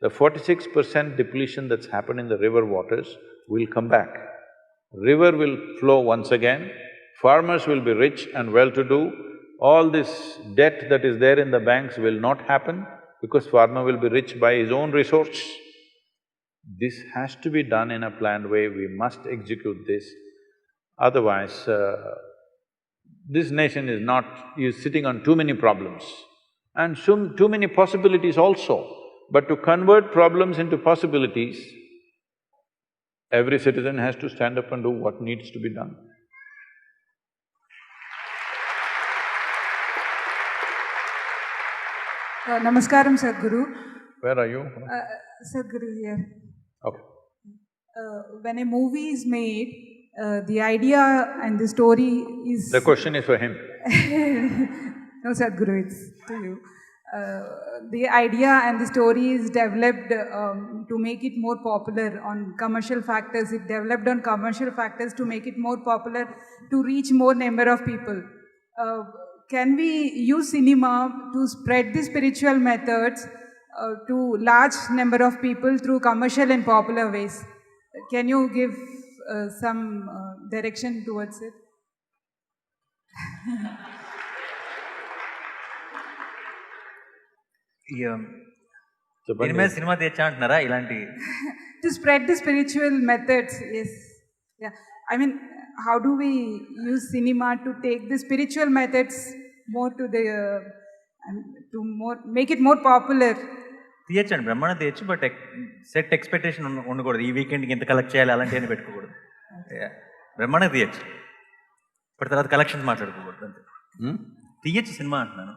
the 46% depletion that's happened in the river waters will come back. River will flow once again, farmers will be rich and well-to-do, all this debt that is there in the banks will not happen because farmer will be rich by his own resource. This has to be done in a planned way, we must execute this. Otherwise, this nation is sitting on too many problems and too many possibilities also. But to convert problems into possibilities, every citizen has to stand up and do what needs to be done. Namaskaram, Sadhguru. Where are you? Sadhguru here. Okay. When a movie is made, the idea and the story is… The question is for him. No, Sadhguru, it's to you. The idea and the story is developed to make it more popular on commercial factors. It developed on commercial factors to make it more popular, to reach more number of people. Can we use cinema to spread the spiritual methods to large number of people through commercial and popular ways? Can you give some direction towards it? దీని మీద cinema తెచ్చా అంటున్నారా ఇలాంటి? To spread the spiritual methods, yes. Yeah. I mean, how do we use cinema to take the spiritual methods more to the… make it more popular? తీయచ్చండి, బ్రహ్మాండం తీయచ్చు, but set expectation ఉండకూడదు. ఈ వీకెండ్కి ఇంత కలెక్ట్ చేయాలి అలాంటివన్నీ పెట్టుకోకూడదు. బ్రహ్మాండం తీయచ్చు, బట్ తర్వాత కలెక్షన్స్ మాట్లాడుకోకూడదు అంతే. తీయచ్చు సినిమా అంటున్నాను,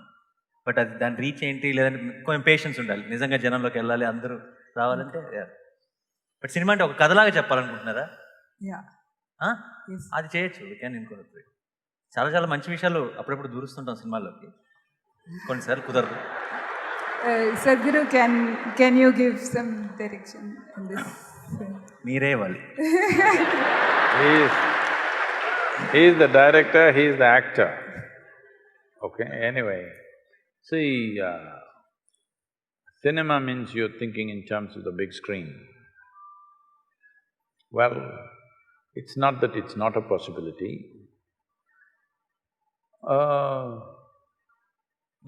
బట్ అది దాని రీచ్ ఏంటి, లేదంటే కొంచెం పేషెన్స్ ఉండాలి, నిజంగా జనంలోకి వెళ్ళాలి, అందరూ రావాలంటే. బట్ సినిమా అంటే ఒక కథలాగా చెప్పాలనుకుంటున్నారా? అది చేయొచ్చు, కానీ ఇంకోటి చాలా చాలా మంచి విషయాలు అప్పుడప్పుడు దూరుస్తుంటాం సినిమాల్లోకి, కొన్నిసార్లు కుదరదు. Sadhguru, can you give some direction in this? మీరే ఇవ్వాలి. He is the director, he is the actor. Okay, anyway. See, cinema means you're thinking in terms of the big screen. Well, it's not that it's not a possibility.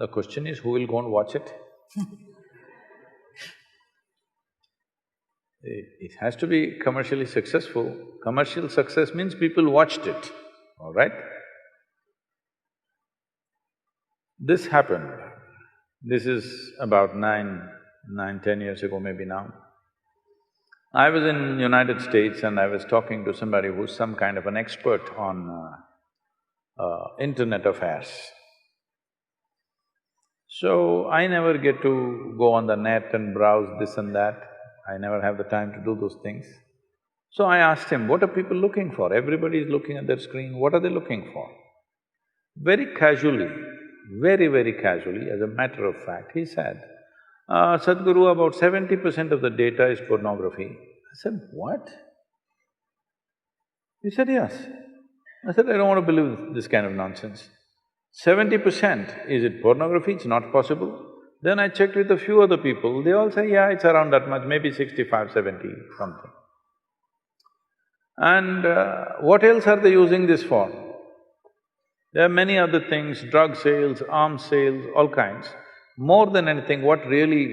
The question is, who will go and watch it? It has to be commercially successful. Commercial success means people watched it, all right? This happened. This is about 10 years ago maybe now. I was in United States and I was talking to somebody who's some kind of an expert on internet affairs. So, I never get to go on the net and browse this and that, I never have the time to do those things. So I asked him, what are people looking for? Everybody is looking at their screen, what are they looking for? Very casually, very casually, as a matter of fact, he said, Sadhguru, about 70% of the data is pornography. I said, what? He said, yes. I said, I don't want to believe this kind of nonsense. 70%, is it pornography? It's not possible. Then I checked with a few other people, they all say, yeah, it's around that much, maybe 65, 70, something. And what else are they using this for? There are many other things, drug sales, arms sales, all kinds. More than anything, what really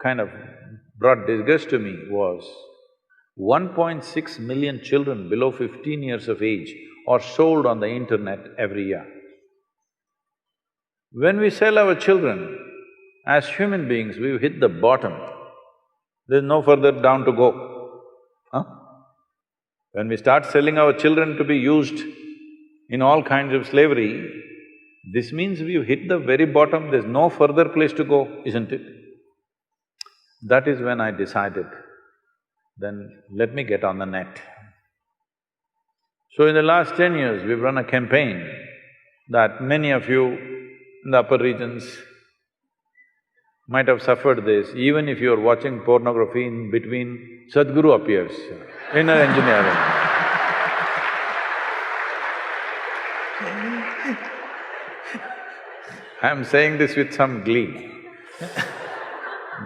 kind of brought disgust to me was 1.6 million children below 15 years of age are sold on the internet every year. When we sell our children, as human beings, we've hit the bottom. There's no further down to go, huh? When we start selling our children to be used in all kinds of slavery, this means we've hit the very bottom, there's no further place to go, isn't it? That is when I decided, then let me get on the net. So in the last 10 years, we've run a campaign that many of you in the upper regions might have suffered this. Even if you're watching pornography, in between, Sadhguru appears, inner engineering. I'm saying this with some glee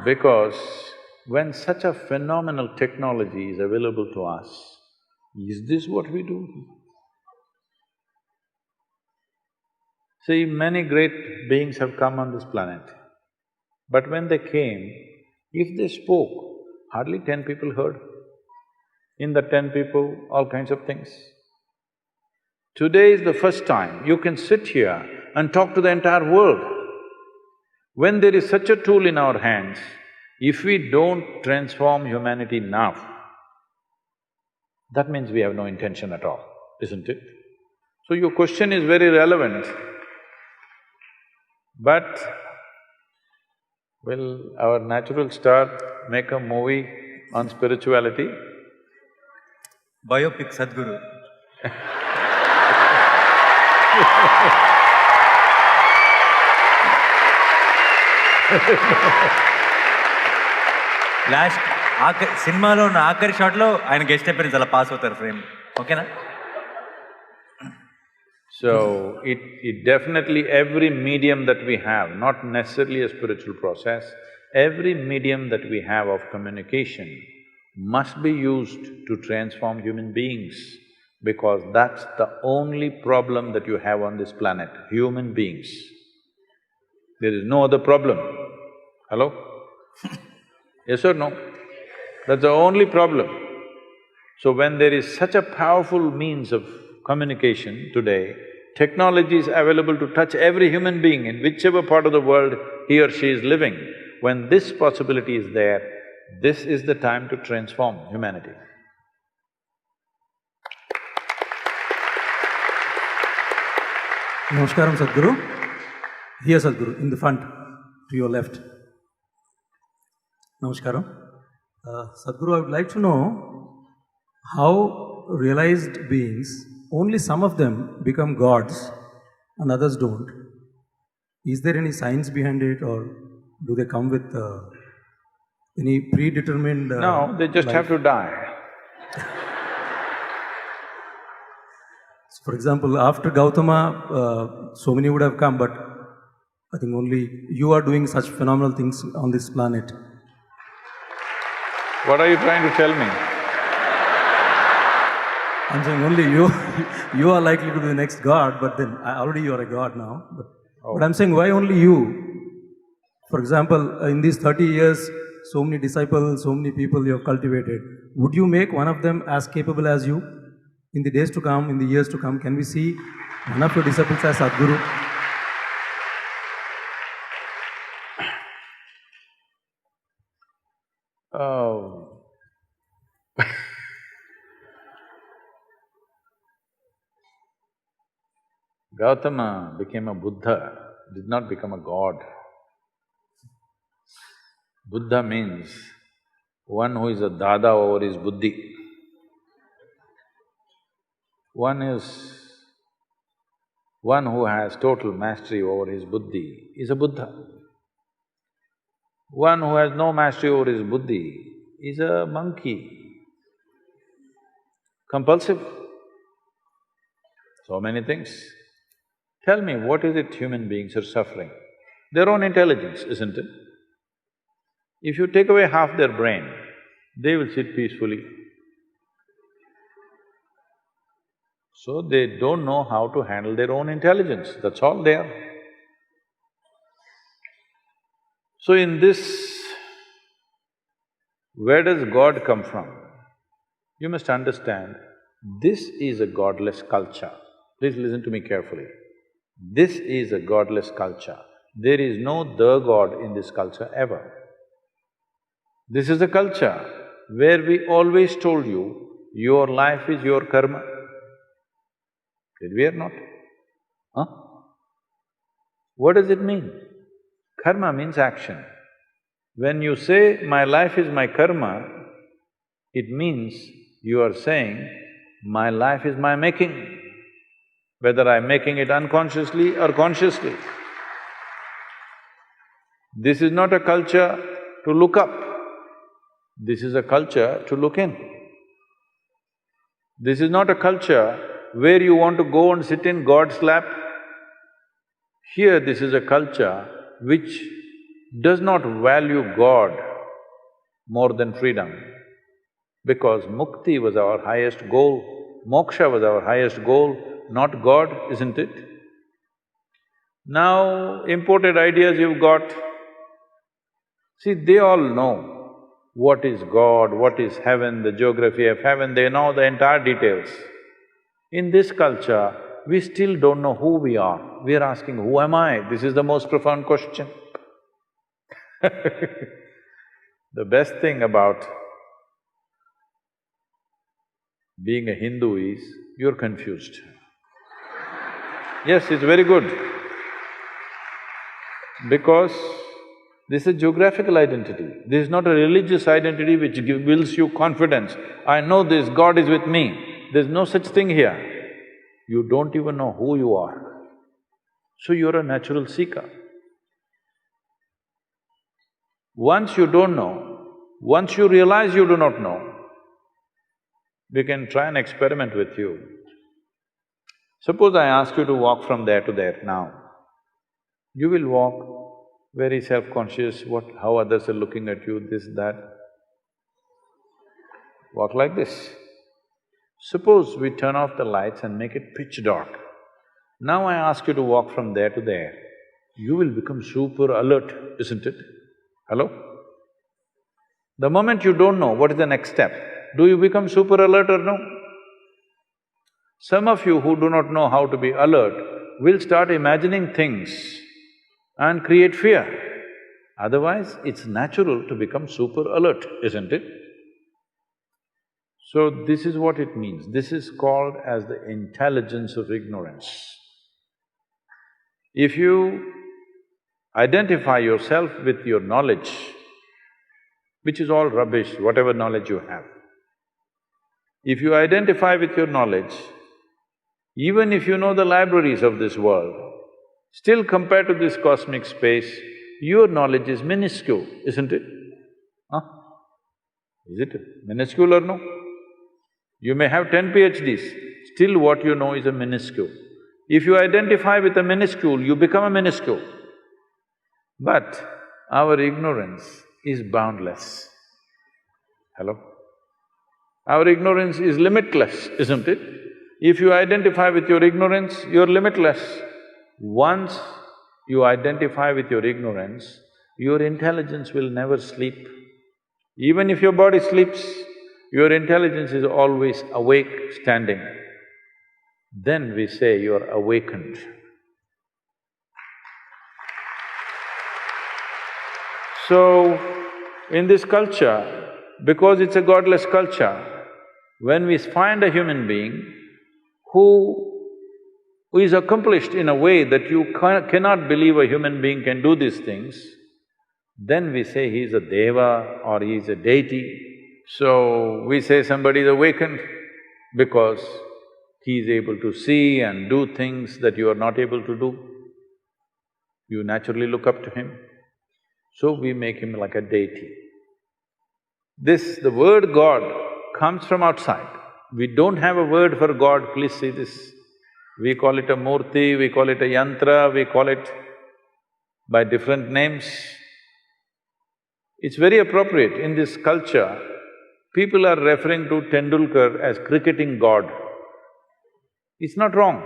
because when such a phenomenal technology is available to us, is this what we do? See, many great beings have come on this planet, but when they came, if they spoke, hardly 10 people heard. In the 10 people, all kinds of things. Today is the first time you can sit here and talk to the entire world. When there is such a tool in our hands, if we don't transform humanity now, that means we have no intention at all, isn't it? So your question is very relevant, but will our natural star make a movie on spirituality? Biopic Sadhguru. Last సినిమాలో ఉన్న ఆఖరి షాట్లో ఆయన guest appearance అలా pass అవుతారు frame, ఓకేనా? So, it definitely, every medium that we have, not necessarily a spiritual process, every medium that we have of communication must be used to transform human beings, because that's the only problem that you have on this planet, human beings. There is no other problem. Hello? Yes or no? That's the only problem. So when there is such a powerful means of communication today, technology is available to touch every human being in whichever part of the world he or she is living. When this possibility is there, this is the time to transform humanity. Namaskaram, Sadhguru. Here, Sadhguru, in the front, to your left. Namaskaram. Sadhguru, I would like to know how realized beings, only some of them become gods and others don't. Is there any science behind it, or do they come with any predetermined… No, they just life? have to die. So for example, after Gautama, so many would have come, but I think only you are doing such phenomenal things on this planet. What are you trying to tell me? I'm saying only you… you are likely to be the next god, but then already you are a god now. But I'm saying, why only you? For example, in these 30 years, so many disciples, so many people you have cultivated. Would you make one of them as capable as you? In the days to come, in the years to come, can we see one of your disciples as Sadhguru? Oh. Gautama became a Buddha, did not become a god. Buddha means one who is a dada over his buddhi. One who has total mastery over his buddhi is a Buddha. One who has no mastery over his buddhi is a monkey. Compulsive. So many things. Tell me, what is it human beings are suffering? Their own intelligence, isn't it? If you take away half their brain, they will sit peacefully. So they don't know how to handle their own intelligence, that's all they are. So in this, where does God come from? You must understand, this is a godless culture. Please listen to me carefully. This is a godless culture. There is no the God in this culture ever. This is a culture where we always told you, your life is your karma. Did we or not? Huh? What does it mean? Karma means action. When you say, my life is my karma, It means you are saying, my life is my making, whether I'm making it unconsciously or consciously. This is not a culture to look up, this is a culture to look in. This is not a culture where you want to go and sit in God's lap. Here, this is a culture which does not value God more than freedom, because mukti was our highest goal, moksha was our highest goal, not God, isn't it? Now, imported ideas you've got, see, they all know what is God, what is heaven, the geography of heaven, they know the entire details. In this culture, we still don't know who we are. We are asking, who am I? This is the most profound question. The best thing about being a Hindu is, you're confused. Yes, it's very good. Because this is a geographical identity. This is not a religious identity which builds you confidence. I know this, God is with me. There's no such thing here. You don't even know who you are. So you're a natural seeker. Once you don't know, once you realize you do not know, we can try an experiment with you. Suppose I ask you to walk from there to there now. You will walk very self-conscious, how others are looking at you, this, that. Walk like this. Suppose we turn off the lights and make it pitch dark. Now I ask you to walk from there to there. You will become super alert, isn't it? Hello? The moment you don't know what is the next step, do you become super alert or no? Some of you who do not know how to be alert will start imagining things and create fear. Otherwise, it's natural to become super alert, isn't it? So this is what it means. This is called as the intelligence of ignorance. If you identify yourself with your knowledge, which is all rubbish, whatever knowledge you have, if you identify with your knowledge, even if you know the libraries of this world, still compared to this cosmic space, your knowledge is minuscule, isn't it? Huh? Is it minuscule or no? You may have 10 PhDs, still what you know is a minuscule. If you identify with a minuscule, you become a minuscule. But our ignorance is boundless. Hello? Our ignorance is limitless, isn't it? If you identify with your ignorance, you're limitless. Once you identify with your ignorance, your intelligence will never sleep. Even if your body sleeps, your intelligence is always awake, standing. Then we say you're awakened. So, in this culture, because it's a godless culture, when we find a human being who is accomplished in a way that you cannot believe a human being can do these things, then we say he's a deva or he's a deity. So, we say somebody is awakened because he is able to see and do things that you are not able to do. You naturally look up to him. So we make him like a deity. The word God comes from outside. We don't have a word for God, please see this. We call it a murti, we call it a yantra, we call it by different names. It's very appropriate. In this culture, people are referring to Tendulkar as cricketing god. It's not wrong.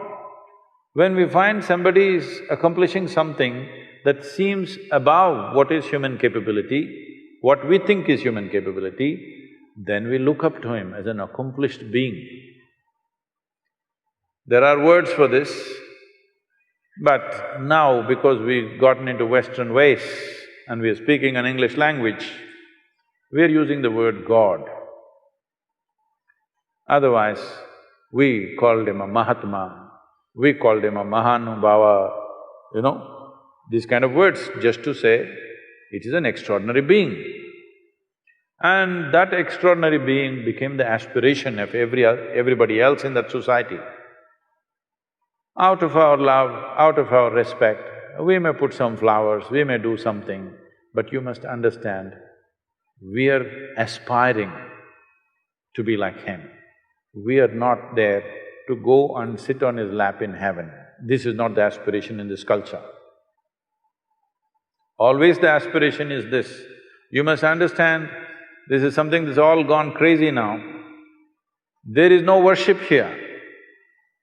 When we find somebody is accomplishing something that seems above what is human capability, what we think is human capability, then we look up to him as an accomplished being. There are words for this, but now because we've gotten into Western ways and we are speaking an English language, we are using the word God. Otherwise, we called him a Mahatma, we called him a Mahanubhava, these kind of words, just to say it is an extraordinary being. And that extraordinary being became the aspiration of everybody else in that society. Out of our love, out of our respect, we may put some flowers, we may do something, but you must understand, we are aspiring to be like him. We are not there to go and sit on his lap in heaven. This is not the aspiration in this culture. Always the aspiration is this. You must understand, this is something that's all gone crazy now. There is no worship here.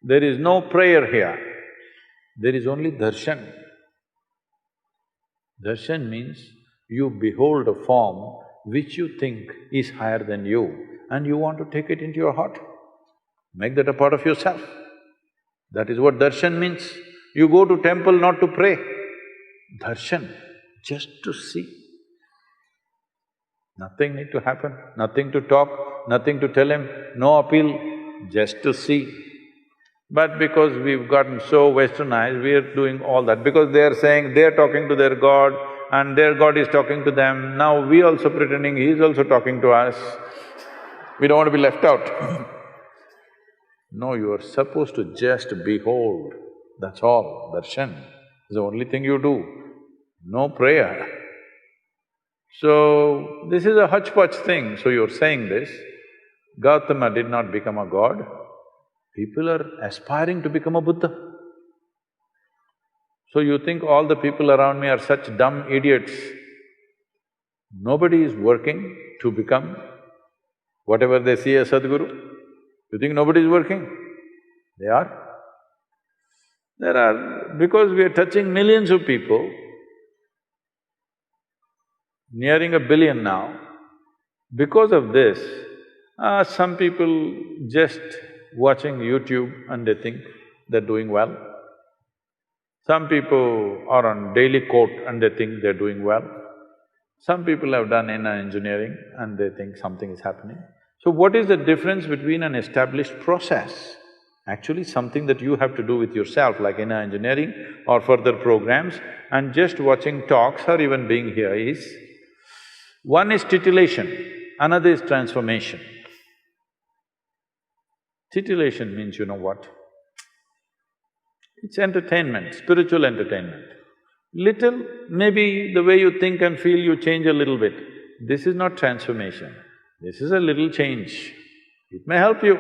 There is no prayer here. There is only darshan. Darshan means you behold a form which you think is higher than you and you want to take it into your heart. Make that a part of yourself. That is what darshan means. You go to temple not to pray. Darshan, just to see. Nothing need to happen, nothing to talk, nothing to tell him, no appeal, just to see. But because we've gotten so westernized, we are doing all that. Because they're saying they're talking to their God and their God is talking to them, now we also pretending he's also talking to us. We don't want to be left out. No, you are supposed to just behold, that's all. Darshan is the only thing you do, no prayer. So, this is a hodgepodge thing, so you're saying this. Gautama did not become a god, people are aspiring to become a Buddha. So you think all the people around me are such dumb idiots. Nobody is working to become whatever they see as Sadhguru. You think nobody is working? They are. There are… because we are touching millions of people, nearing 1 billion now, because of this, some people just watching YouTube and they think they're doing well. Some people are on daily quote and they think they're doing well. Some people have done inner engineering and they think something is happening. So what is the difference between an established process, actually something that you have to do with yourself like inner engineering or further programs, and just watching talks or even being here is, one is titillation, another is transformation. Titillation means you know what? It's entertainment, spiritual entertainment. Little, maybe the way you think and feel you change a little bit. This is not transformation, this is a little change. It may help you,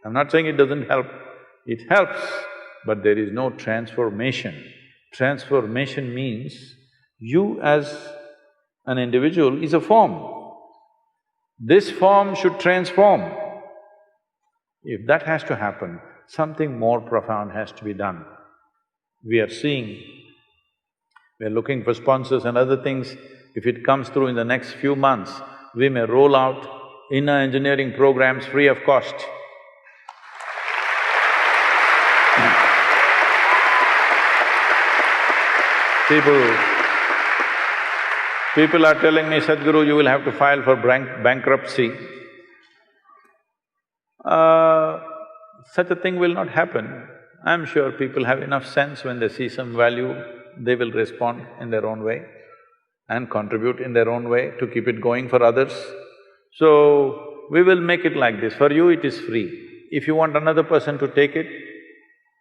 I'm not saying it doesn't help, it helps, but there is no transformation. Transformation means you as an individual is a form. This form should transform. If that has to happen, something more profound has to be done. We are seeing, we are looking for sponsors and other things. If it comes through in the next few months, we may roll out inner engineering programs free of cost. People are telling me, Sadhguru, you will have to file for bankruptcy. Such a thing will not happen. I'm sure people have enough sense when they see some value, they will respond in their own way and contribute in their own way to keep it going for others. So, we will make it like this, for you it is free. If you want another person to take it,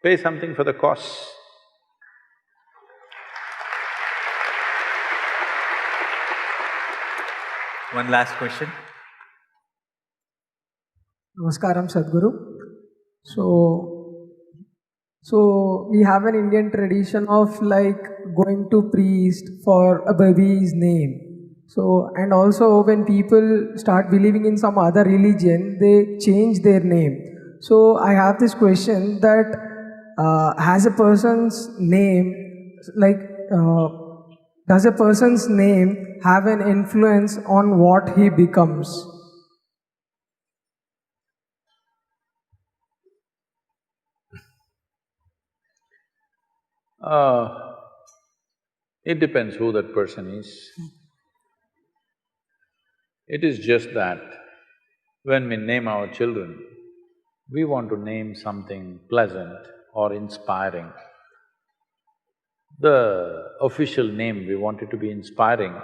pay something for the costs. One last question. Namaskaram, Sadhguru. So we have an Indian tradition of like going to priest for a baby's name. So, and also when people start believing in some other religion, they change their name. So I have this question that has a person's name, like does a person's name have an influence on what he becomes? It depends who that person is. It is just that when we name our children, we want to name something pleasant or inspiring. The official name we want it to be inspiring.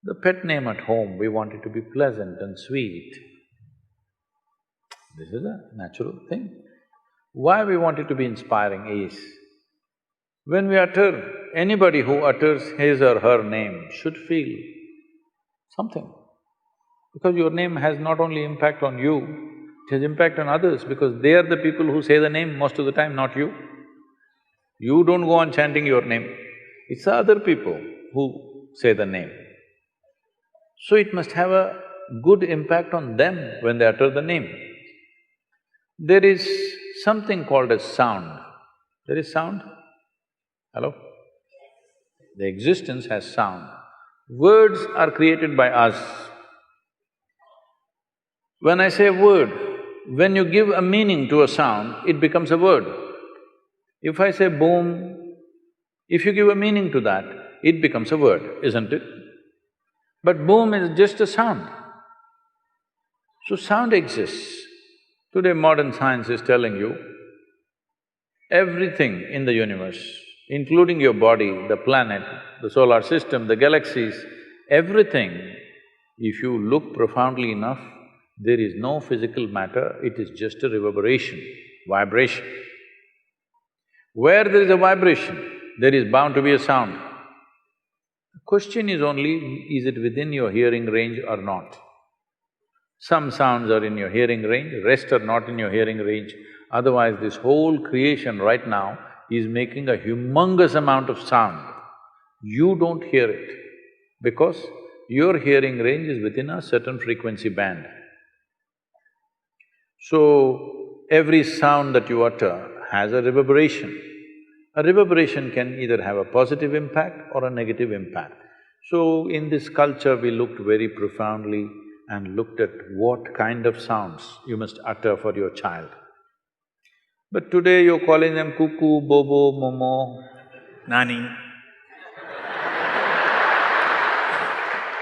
The pet name at home, we want it to be pleasant and sweet. This is a natural thing. Why we want it to be inspiring is, when we utter, anybody who utters his or her name should feel something. Because your name has not only impact on you, it has impact on others because they are the people who say the name most of the time, not you. You don't go on chanting your name, it's the other people who say the name. So it must have a good impact on them when they utter the name. There is something called as sound. There is sound? Hello? The existence has sound. Words are created by us. When I say word, when you give a meaning to a sound, it becomes a word. If I say boom, if you give a meaning to that, it becomes a word, isn't it? But boom is just a sound. So sound exists. Today modern science is telling you, everything in the universe, including your body, the planet, the solar system, the galaxies, everything, if you look profoundly enough, there is no physical matter, it is just a reverberation, vibration. Where there is a vibration, there is bound to be a sound. The question is only, is it within your hearing range or not? Some sounds are in your hearing range, rest are not in your hearing range. Otherwise, this whole creation right now is making a humongous amount of sound. You don't hear it because your hearing range is within a certain frequency band. So, every sound that you utter has a reverberation. A reverberation can either have a positive impact or a negative impact. So, in this culture, we looked very profoundly and looked at what kind of sounds you must utter for your child. But today you're calling them cuckoo, bobo, momo, Nani.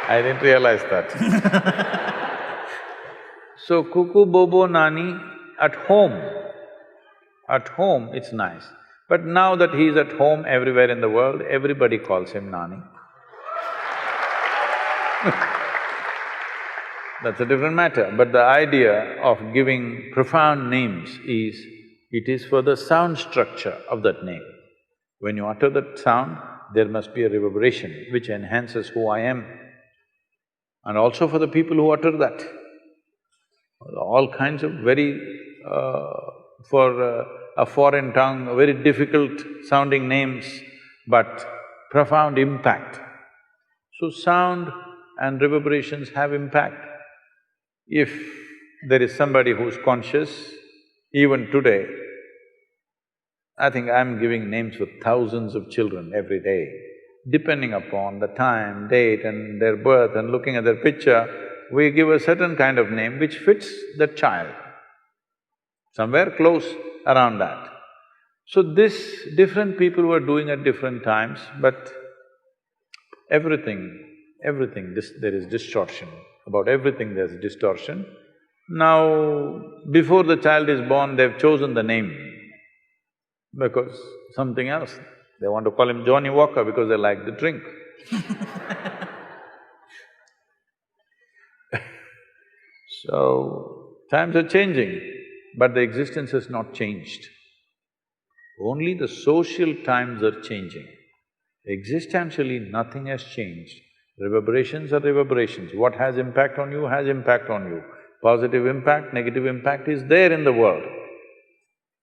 I didn't realize that. So cuckoo, bobo, nani, at home it's nice. But now that he's at home everywhere in the world, everybody calls him Nani. That's a different matter. But the idea of giving profound names is, it is for the sound structure of that name. When you utter that sound, there must be a reverberation which enhances who I am. And also for the people who utter that. All kinds of very… for a foreign tongue, very difficult sounding names, but profound impact. So sound and reverberations have impact. If there is somebody who's conscious, even today, I think I'm giving names for thousands of children every day. Depending upon the time, date and their birth and looking at their picture, we give a certain kind of name which fits that child, somewhere close around that. So this, different people were doing at different times, but everything, there is distortion. About everything there's distortion. Now, before the child is born, they've chosen the name because something else. They want to call him Johnny Walker because they like the drink. So, times are changing, but the existence has not changed. Only the social times are changing. Existentially, nothing has changed. Reverberations are reverberations. What has impact on you has impact on you. Positive impact, negative impact is there in the world.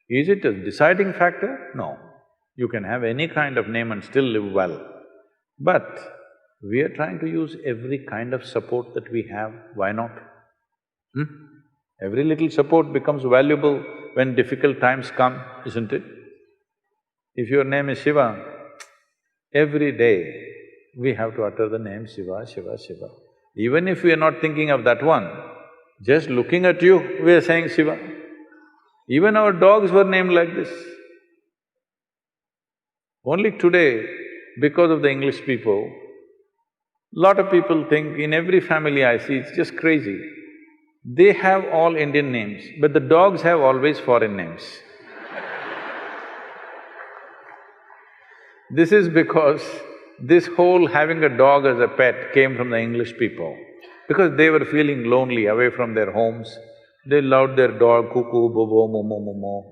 Is it a deciding factor? No. You can have any kind of name and still live well. But we are trying to use every kind of support that we have, why not? Every little support becomes valuable when difficult times come, isn't it? If your name is Shiva, every day we have to utter the name Shiva, Shiva, Shiva. Even if we are not thinking of that one, just looking at you, we are saying Shiva. Even our dogs were named like this. Only today, because of the English people, lot of people think in every family I see, it's just crazy. They have all Indian names, but the dogs have always foreign names. This is because This whole having a dog as a pet came from the English people because they were feeling lonely away from their homes. They loved their dog, cuckoo, bobo, momo, momo,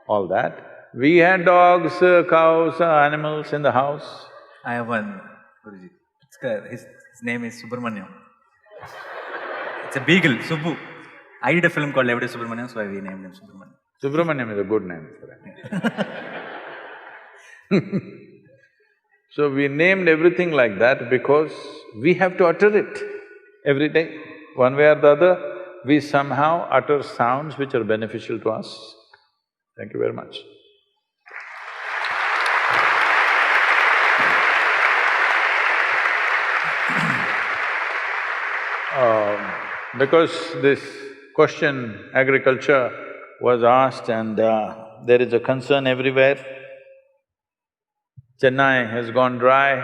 all that. We had dogs, cows, animals in the house. I have one, Guruji. His name is Subramanyam. It's a beagle, Subbu. I did a film called Everyday Subramanyam, so we named him Subramanyam. Subramanyam is a good name for him. So we named everything like that because we have to utter it every day. One way or the other, we somehow utter sounds which are beneficial to us. Thank you very much. Because this question, agriculture, was asked and there is a concern everywhere. Chennai has gone dry.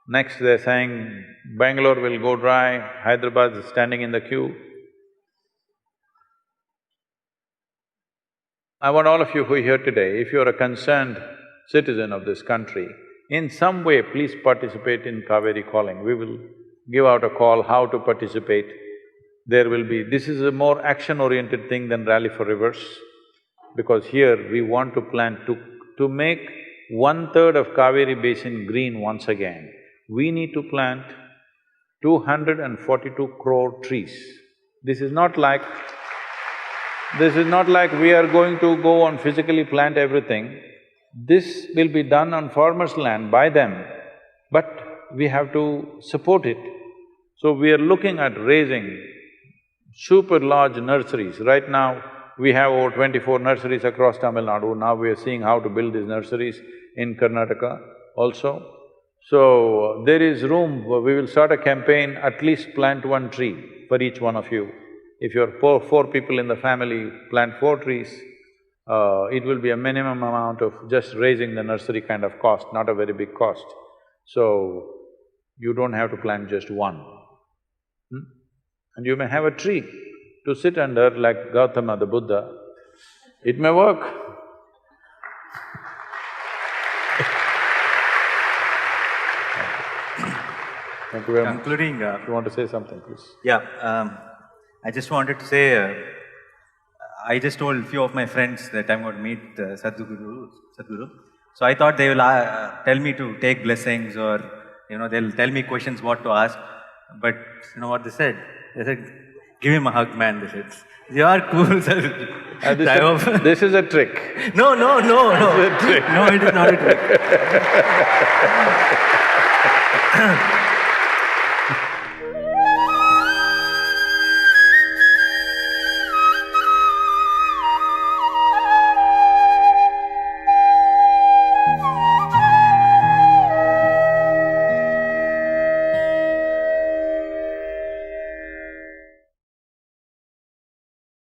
Next they're saying Bangalore will go dry, Hyderabad is standing in the queue. I want all of you who are here today, if you're a concerned citizen of this country, in some way please participate in Kaveri Calling. We will give out a call how to participate. There will be… This is a more action-oriented thing than Rally for Rivers, because here we want to plant… To make 1/3 of Kaveri Basin green once again, we need to plant 242 crore trees. This is not like… we are going to go and physically plant everything. This will be done on farmers' land by them, but we have to support it. So we are looking at raising super large nurseries. Right now, we have over 24 nurseries across Tamil Nadu. Now we are seeing how to build these nurseries in Karnataka also. So there is room, we will start a campaign, at least plant 1 tree for each one of you. If you're four people in the family, plant 4 trees. It will be a minimum amount of just raising the nursery kind of cost, not a very big cost. So, you don't have to plant just 1. And you may have a tree to sit under like Gautama the Buddha. It may work. Thank you very much. Concluding… If you want to say something, please. Yeah, I just wanted to say, I just told few of my friends that I'm going to meet Sadhguru. So I thought they will tell me to take blessings or, they'll tell me questions what to ask. But you know what they said? They said, give him a hug, man, they said. You are cool, sir. This is a trick. No. This is a trick. No, it is not a trick.